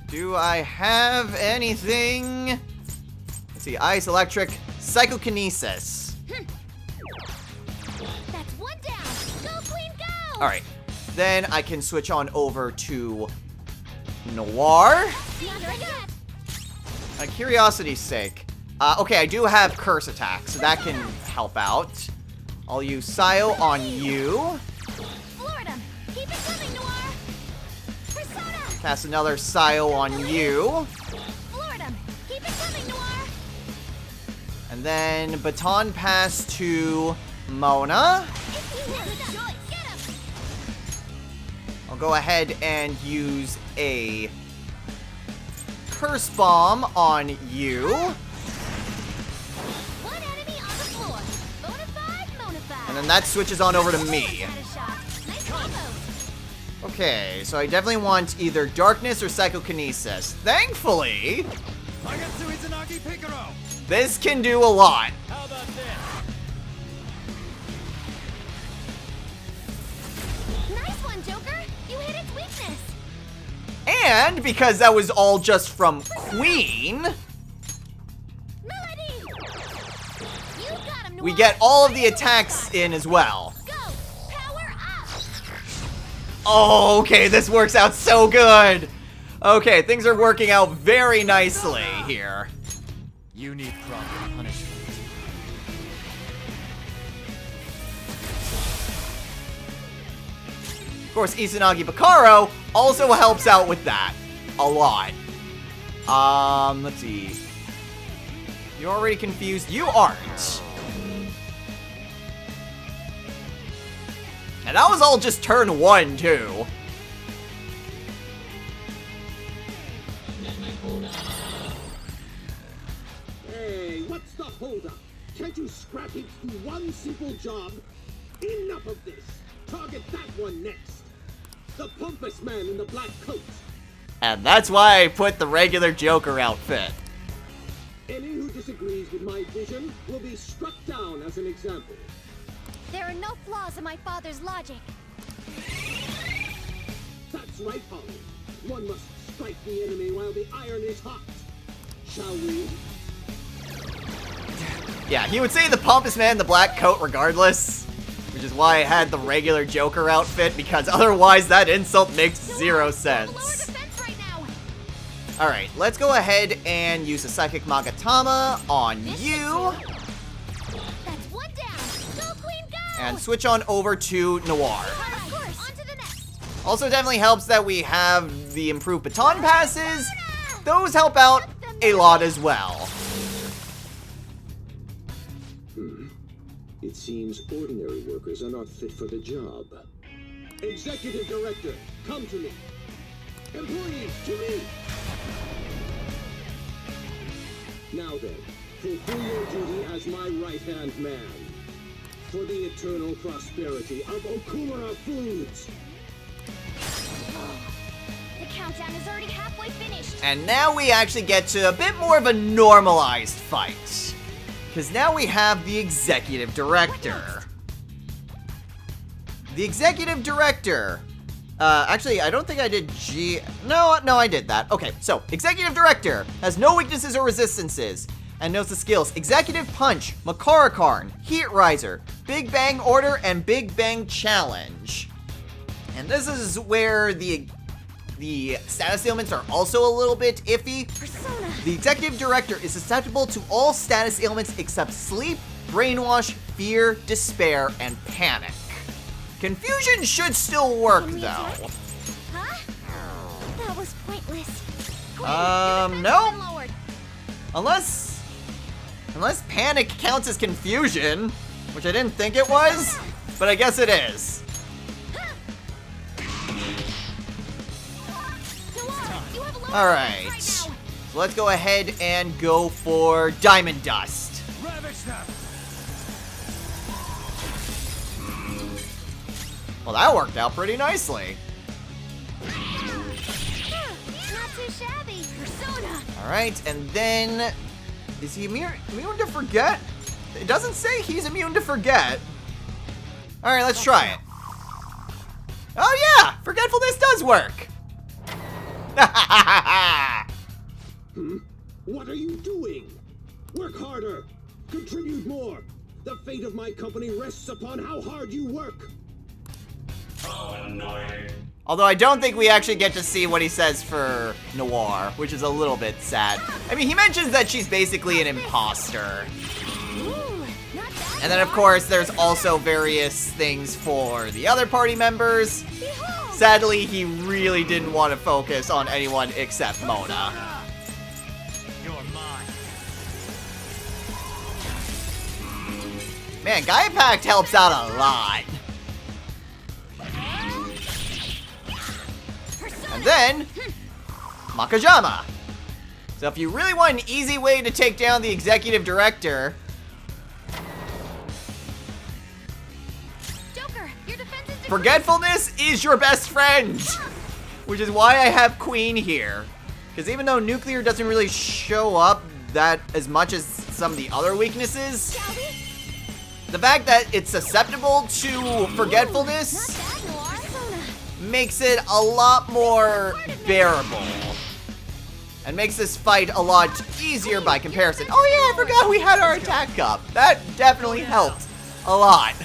Do I have anything? Let's see, Ice, Electric, Psychokinesis. That's one down. Go, Queen, go. Alright, then I can switch on over to Noir. Not ready yet. Curiosity's sake. Okay, I do have Curse Attack, so that can help out. I'll use Sayo on you. Florida. Keep it coming, Noir. Persona. Cast another Sayo on you. Florida. Keep it coming, Noir. And then Baton Pass to Mona. Get him. I'll go ahead and use a Curse Bomb on you. One enemy on the floor. Bonafide, Monafide. And then that switches on over to me. Had a shot. Nice combo. Okay, so I definitely want either Darkness or Psychokinesis. Thankfully, I got Suizanagi Picaro! this can do a lot. How about this? Nice one, Joker. You hit its weakness. And because that was all just from Queen, Melody. You got him, Noir. we get all of the attacks in as well. Go. Power up. Oh, okay, this works out so good. Okay, things are working out very nicely here. You need proper punishment. Of course, Izanagi Bakaro also helps out with that a lot. Let's see. You're already confused? You aren't. And that was all just turn 1, too. Hey, what's the holdup? Can't you scrap heaps do one simple job? Enough of this. Target that one next. The pompous man in the black coat. And that's why I put the regular Joker outfit. Any who disagrees with my vision will be struck down as an example. There are no flaws in my father's logic. That's right, Polly. One must strike the enemy while the iron is hot. Shall we? Yeah, he would say the pompous man in the black coat regardless. Which is why I had the regular Joker outfit, because otherwise that insult makes zero Lower sense. defense right now. Alright, let's go ahead and use a Psychic Magatama on you. That's one down. Go, Queen, go! And switch on over to Noir. Of course. On to the next. Also definitely helps that we have the improved baton passes. Those help out a lot as well. It seems ordinary workers are not fit for the job. Executive Director, come to me. Employees, to me. Now then, fulfill your duty as my right-hand man. For the eternal prosperity of Okumura Foods. The countdown is already halfway finished. And now we actually get to a bit more of a normalized fight. Because now we have the Executive Director. The Executive Director. Actually, I don't think I did No, I did that. Okay, so, Executive Director has no weaknesses or resistances. And knows the skills Executive Punch, Makarakarn, Heat Riser, Big Bang Order, and Big Bang Challenge. And this is where the status ailments are also a little bit iffy. Persona. The Executive Director is susceptible to all status ailments except sleep, brainwash, fear, despair, and panic. Confusion should still work, Can we though. attack? Huh? That was pointless. No. Lowered. Unless panic counts as confusion, which I didn't think it was, but I guess it is. You have a lower Alright, defense right so let's go ahead and go for Diamond Dust. Ravage them! Well, that worked out pretty nicely. now. Not too shabby. Persona. Alright, and then... Is he immune to Forget? It doesn't say he's immune to Forget. Alright, let's try it. Oh yeah! Forgetfulness does work! What are you doing? Work harder. Contribute more. The fate of my company rests upon how hard you work. Although I don't think we actually get to see what he says for Noir, which is a little bit sad. I mean, he mentions that she's basically an imposter. Ooh, not bad. And then, of course, there's also various things for the other party members. Behold. Sadly, he really didn't want to focus on anyone except Mona. You're mine. Man, Gaia Pact helps out a lot. And then, Makajama. So if you really want an easy way to take down the Executive Director, Joker, your defense is Forgetfulness is your best friend. Which is why I have Queen here. Because even though Nuclear doesn't really show up that as much as some of the other weaknesses, Shall we? the fact that it's susceptible to Forgetfulness Not bad, Noir. Persona. makes it a lot more bearable. And makes this fight a lot easier by comparison. Oh yeah, I forgot we had our attack up. That definitely helped a lot.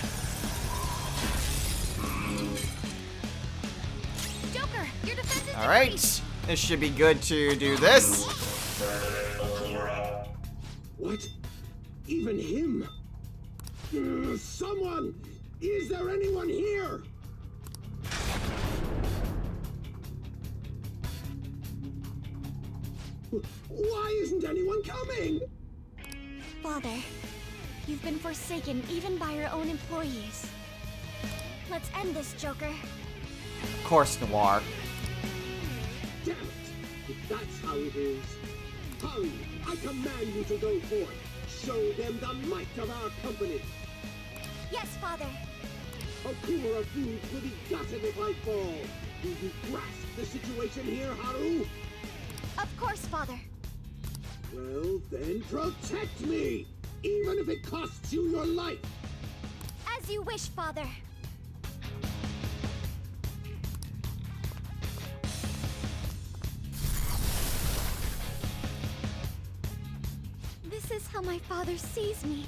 Joker, your defense is Alright. This should be good to do this. What? Even him? Someone! Is there anyone here? Why isn't anyone coming? Father, you've been forsaken even by your own employees. Let's end this, Joker. Of course, Noir. Damn it! If that's how it is. Haru, I command you to go forth. Show them the might of our company. Yes, Father. Okumura Foods will be gutted if I fall. Do you grasp the situation here, Haru? Of course, Father. Well, then protect me! Even if it costs you your life! As you wish, Father. This is how my father sees me.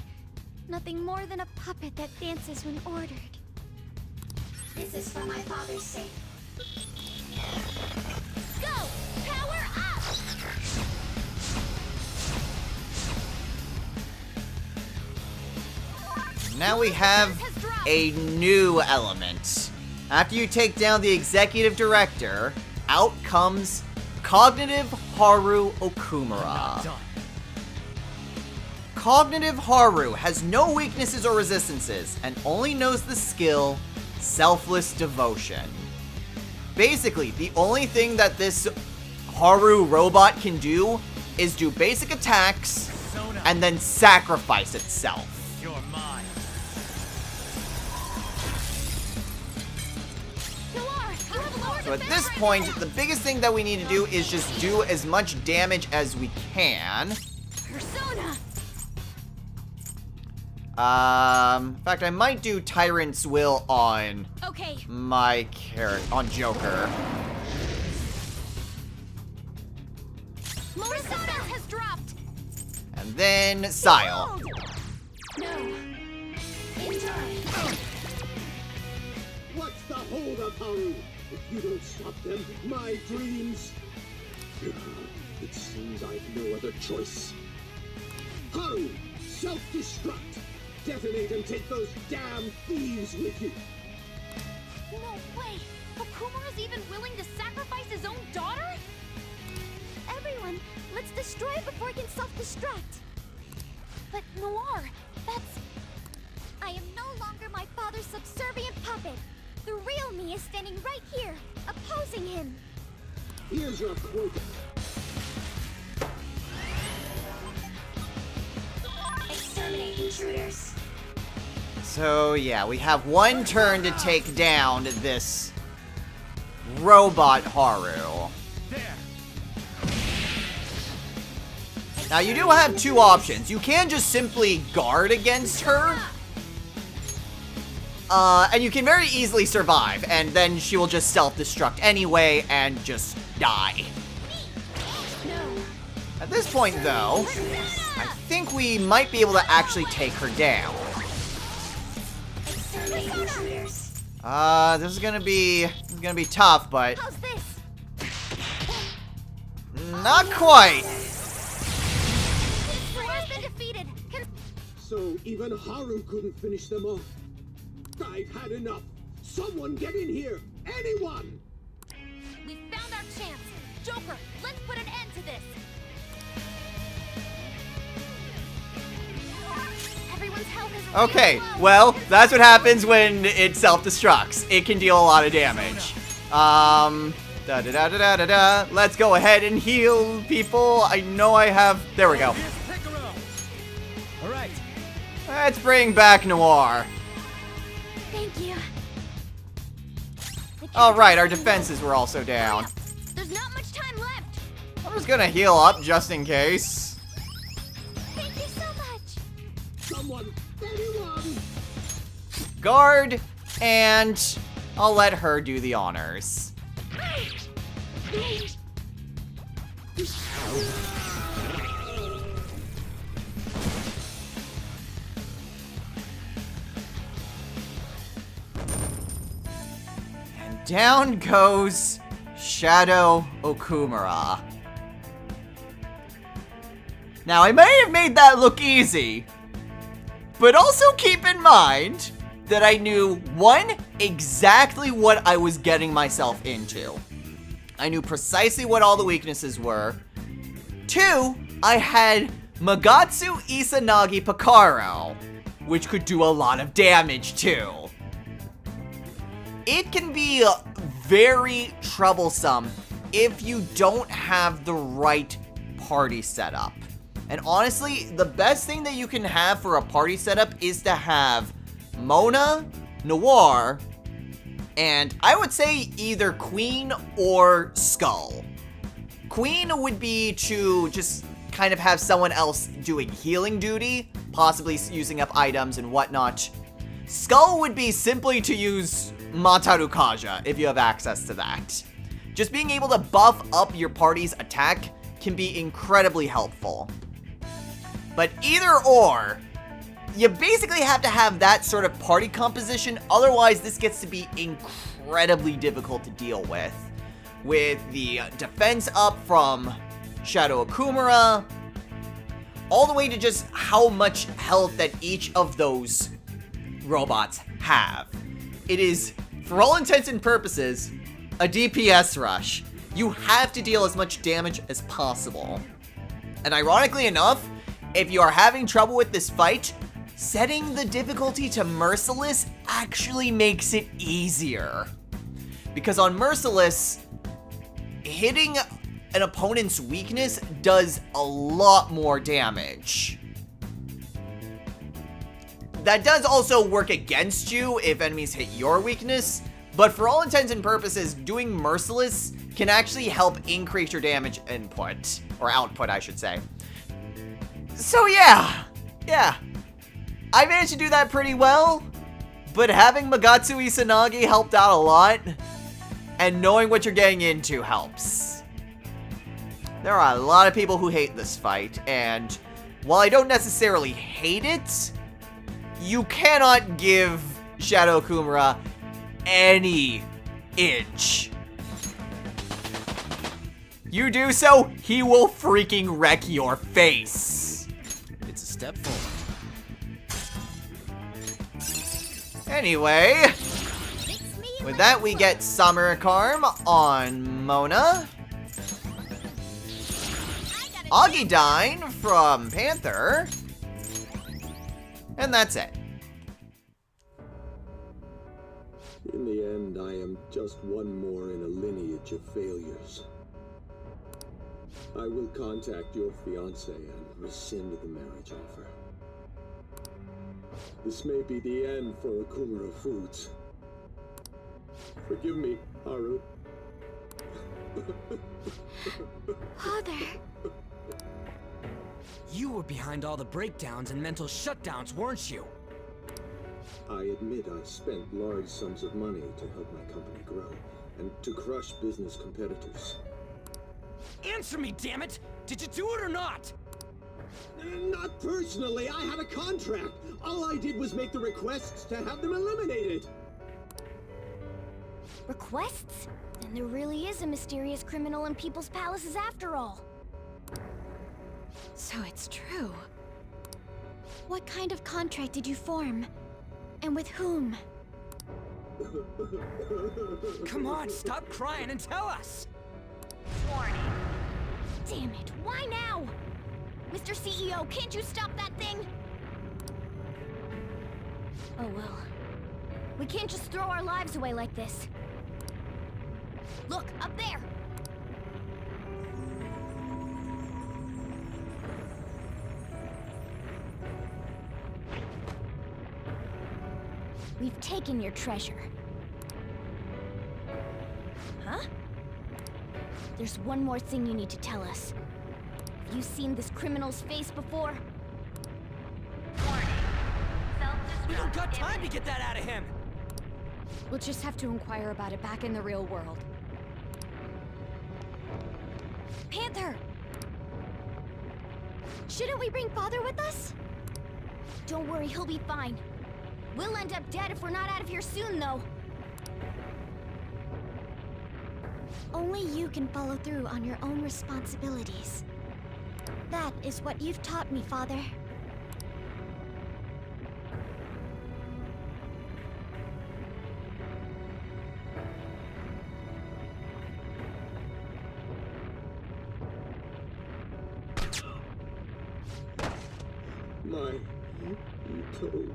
Nothing more than a puppet that dances when ordered. This is for my father's sake. Go! Power up! Now we have a new element. After you take down the executive director, out comes Cognitive Haru Okumura. Done. Cognitive Haru has no weaknesses or resistances, and only knows the skill Selfless Devotion. Basically, the only thing that this Haru robot can do is do basic attacks Susano-o, and then sacrifice itself. you're mine. Noir, you have lower So at defense this rate. point, the biggest thing that we need to do is just do as much damage as we can. Persona! In fact, I might do Tyrant's Will on Okay, my character, on Joker. lower defense has dropped. And then Sile. No. Enjoy. What's the holdup, Haru? If you don't stop them, my dreams... It seems I've no other choice. Haru, self-destruct! Detonate and take those damn thieves with you! No way! Okumura's even willing to sacrifice his own daughter? Everyone, let's destroy it before it can self-destruct. But Noir, that's... I am no longer my father's subservient puppet. The real me is standing right here, opposing him. Here's your quota. Exterminate intruders. So yeah, we have one turn to take down this robot Haru. There. Now you do have two options. You can just simply guard against her. And you can very easily survive, and then she will just self-destruct anyway and just die. No. At this point, though, I think we might be able to actually take her down. Exterminate intruders. This is gonna be tough, but How's this? not quite. Noir's been defeated. So even Haru couldn't finish them off. I've had enough. Someone get in here. Anyone! We found our chance. Joker, let's put an end to this. Everyone's health is really Okay, low. well, that's what happens when it self-destructs. It can deal a lot of damage. Da-da-da-da-da-da. Let's go ahead and heal people. I know I have... There we go. Here's Piccolo. All right. Let's bring back Noir. Thank you. Alright, our defenses were also down. There's not much time left. I'm just gonna heal up just in case. Thank you so much. Someone! Anyone! Guard, and I'll let her do the honors. And down goes Shadow Okumura. Now, I may have made that look easy, but also keep in mind that I knew, one, exactly what I was getting myself into. I knew precisely what all the weaknesses were. Two, I had Magatsu Izanagi Picaro, which could do a lot of damage too. It can be very troublesome if you don't have the right party setup. And honestly, the best thing that you can have for a party setup is to have Mona, Noir, and I would say either Queen or Skull. Queen would be to just kind of have someone else doing healing duty, possibly using up items and whatnot. Skull would be simply to use Mataru Kaja, if you have access to that. Just being able to buff up your party's attack can be incredibly helpful. But either or, you basically have to have that sort of party composition, otherwise this gets to be incredibly difficult to deal with. With the defense up from Shadow Okumura, all the way to just how much health that each of those robots have. It is, for all intents and purposes, a DPS rush. You have to deal as much damage as possible. And ironically enough, if you are having trouble with this fight, setting the difficulty to Merciless actually makes it easier. Because on Merciless, hitting an opponent's weakness does a lot more damage. That does also work against you if enemies hit your weakness, but for all intents and purposes, doing Merciless can actually help increase your damage input, or output, I should say. So yeah, I managed to do that pretty well, but having Magatsu Izanagi helped out a lot, and knowing what you're getting into helps. There are a lot of people who hate this fight, and while I don't necessarily hate it, you cannot give Shadow Okumura any inch. You do so, he will freaking wreck your face. It's a step forward. Anyway, with that we get Summer Karm on Mona. Agidine from Panther. And that's it. In the end, I am just one more in a lineage of failures. I will contact your fiancé and rescind the marriage offer. This may be the end for Okumura Foods. Forgive me, Haru. Father. You were behind all the breakdowns and mental shutdowns, weren't you? I admit I spent large sums of money to help my company grow, and to crush business competitors. Answer me, damn it! Did you do it or not? Not personally, I had a contract! All I did was make the requests to have them eliminated! Requests? Then there really is a mysterious criminal in people's palaces after all. So it's true. What kind of contract did you form? And with whom? Come on, stop crying and tell us! Warning. Damn it, why now? Mr. CEO, can't you stop that thing? Oh well. We can't just throw our lives away like this. Look, up there! We've taken your treasure. Huh? There's one more thing you need to tell us. Have you seen this criminal's face before? Warning. We don't got Self-destruct time to imminent. get that out of him! We'll just have to inquire about it back in the real world. Panther! Shouldn't we bring Father with us? Don't worry, he'll be fine. We'll end up dead if we're not out of here soon, though. Only you can follow through on your own responsibilities. That is what you've taught me, Father. My utopia.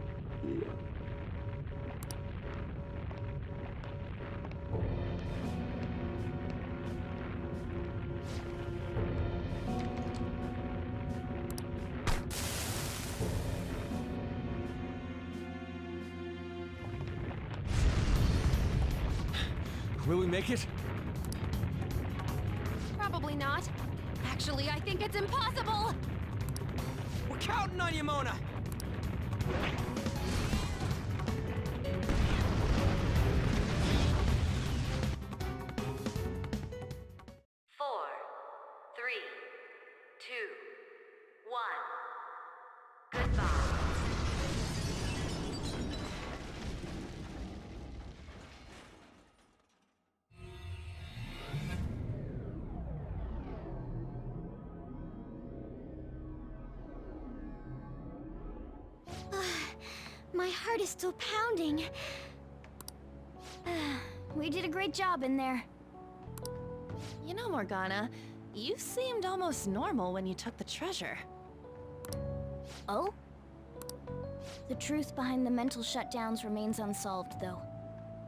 Will we make it? Probably not. Actually, I think it's impossible! We're counting on you, Mona! Four, three, two, one. Goodbye. My heart is still pounding. We did a great job in there. You know, Morgana, you seemed almost normal when you took the treasure. Oh? The truth behind the mental shutdowns remains unsolved, though.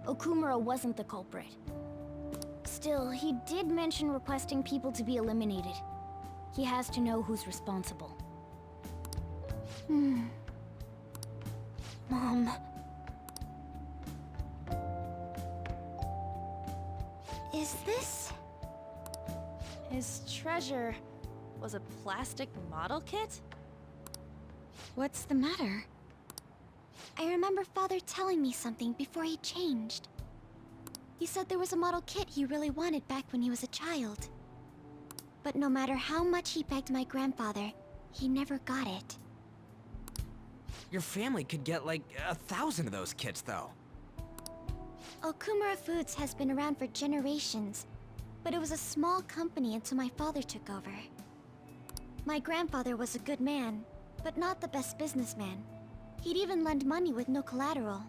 Okumura wasn't the culprit. Still, he did mention requesting people to be eliminated. He has to know who's responsible. Mom. Is this... His treasure was a plastic model kit? What's the matter? I remember Father telling me something before he changed. He said there was a model kit he really wanted back when he was a child. But no matter how much he begged my grandfather, he never got it. Your family could get like 1,000 of those kits, though. Okumura Foods has been around for generations, but it was a small company until my father took over. My grandfather was a good man, but not the best businessman. He'd even lend money with no collateral.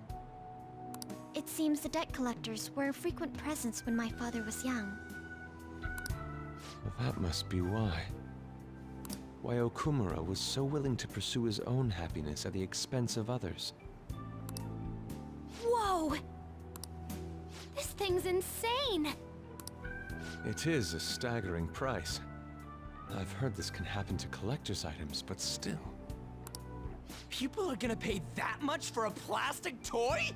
It seems the debt collectors were a frequent presence when my father was young. Well, that must be why. Why Okumura was so willing to pursue his own happiness at the expense of others. Whoa! This thing's insane! It is a staggering price. I've heard this can happen to collector's items, but still. People are gonna pay that much for a plastic toy?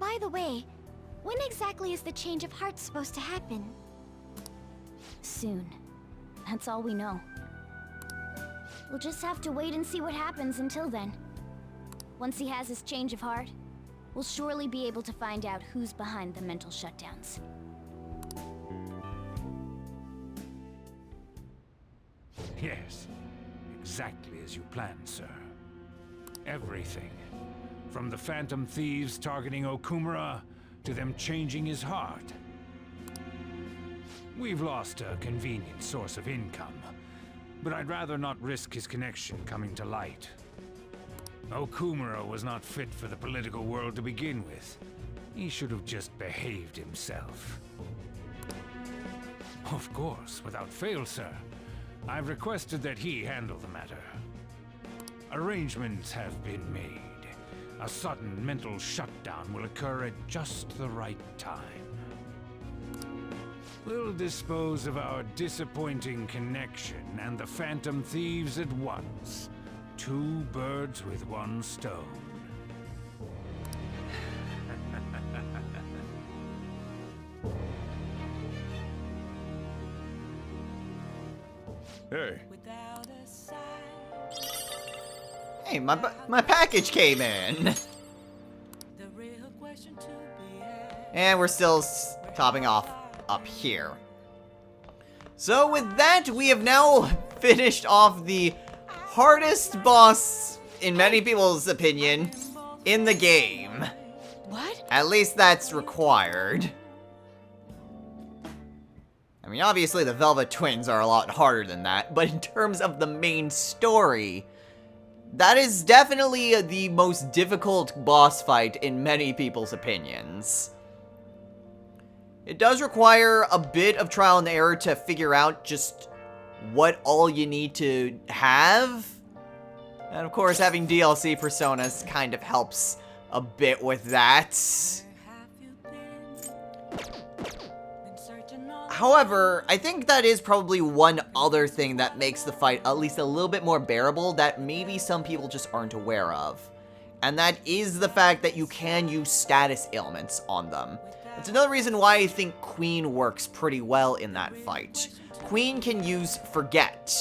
By the way, when exactly is the change of heart supposed to happen? Soon. That's all we know. We'll just have to wait and see what happens until then. Once he has his change of heart, we'll surely be able to find out who's behind the mental shutdowns. Yes, exactly as you planned, sir. Everything. From the Phantom Thieves targeting Okumura, to them changing his heart. We've lost a convenient source of income, but I'd rather not risk his connection coming to light. Okumura was not fit for the political world to begin with. He should have just behaved himself. Of course, without fail, sir. I've requested that he handle the matter. Arrangements have been made. A sudden mental shutdown will occur at just the right time. We'll dispose of our disappointing connection and the Phantom Thieves at once. 2 birds with 1 stone. Hey. Without a sign. Hey, my package came in. The real question to be asked. And we're still topping off up here. So with that, we have now finished off the hardest boss, in many people's opinion, in the game. What? At least that's required. I mean, obviously the Velvet Twins are a lot harder than that, but in terms of the main story, that is definitely the most difficult boss fight in many people's opinions. It does require a bit of trial and error to figure out just what all you need to have. And of course, having DLC personas kind of helps a bit with that. However, I think that is probably one other thing that makes the fight at least a little bit more bearable that maybe some people just aren't aware of. And that is the fact that you can use status ailments on them. That's another reason why I think Queen works pretty well in that fight. Queen can use Forget.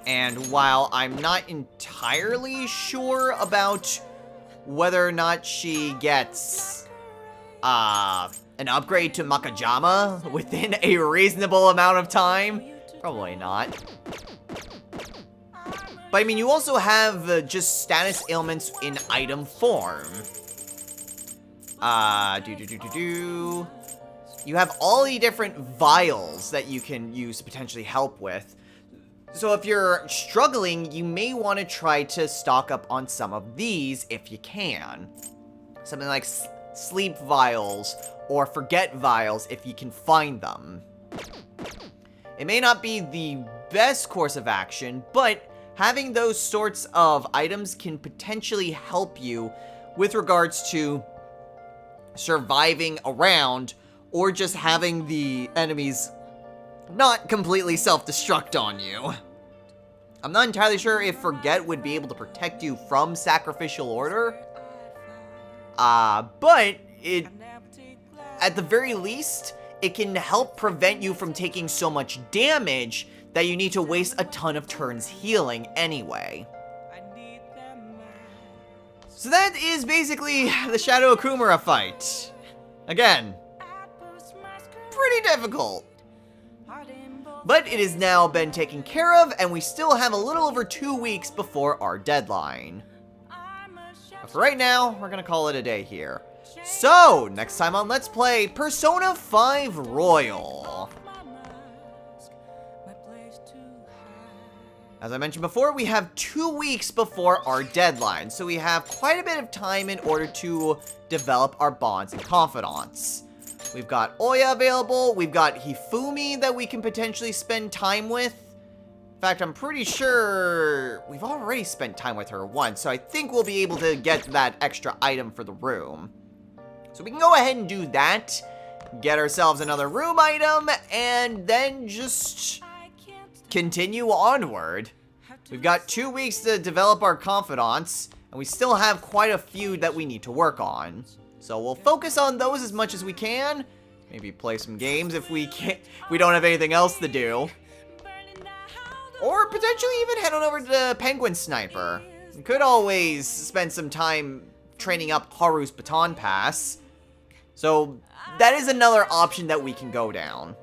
And while I'm not entirely sure about whether or not she gets an upgrade to Makajama within a reasonable amount of time, probably not. But I mean, you also have just status ailments in item form. You have all the different vials that you can use to potentially help with. So if you're struggling, you may want to try to stock up on some of these if you can. Something like sleep vials or forget vials if you can find them. It may not be the best course of action, but having those sorts of items can potentially help you with regards to surviving around or just having the enemies not completely self-destruct on you. I'm not entirely sure if Forget would be able to protect you from Sacrificial Order. But at the very least, it can help prevent you from taking so much damage that you need to waste a ton of turns healing anyway. So that is basically the Shadow Okumura fight. Again, pretty difficult. But it has now been taken care of, and we still have a little over 2 weeks before our deadline. But for right now, we're gonna call it a day here. So, next time on Let's Play, Persona 5 Royal. As I mentioned before, we have 2 weeks before our deadline, so we have quite a bit of time in order to develop our bonds and confidants. We've got Oya available, we've got Hifumi that we can potentially spend time with. In fact, I'm pretty sure we've already spent time with her once, so I think we'll be able to get that extra item for the room. So we can go ahead and do that, get ourselves another room item, and then just continue onward. We've got 2 weeks to develop our confidants, and we still have quite a few that we need to work on. So we'll focus on those as much as we can. Maybe play some games if we don't have anything else to do. Or potentially even head on over to Penguin Sniper. We could always spend some time training up Haru's Baton Pass. So that is another option that we can go down.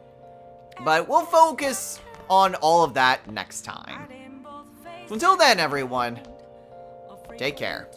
But we'll focus on all of that next time. So until then, everyone, take care.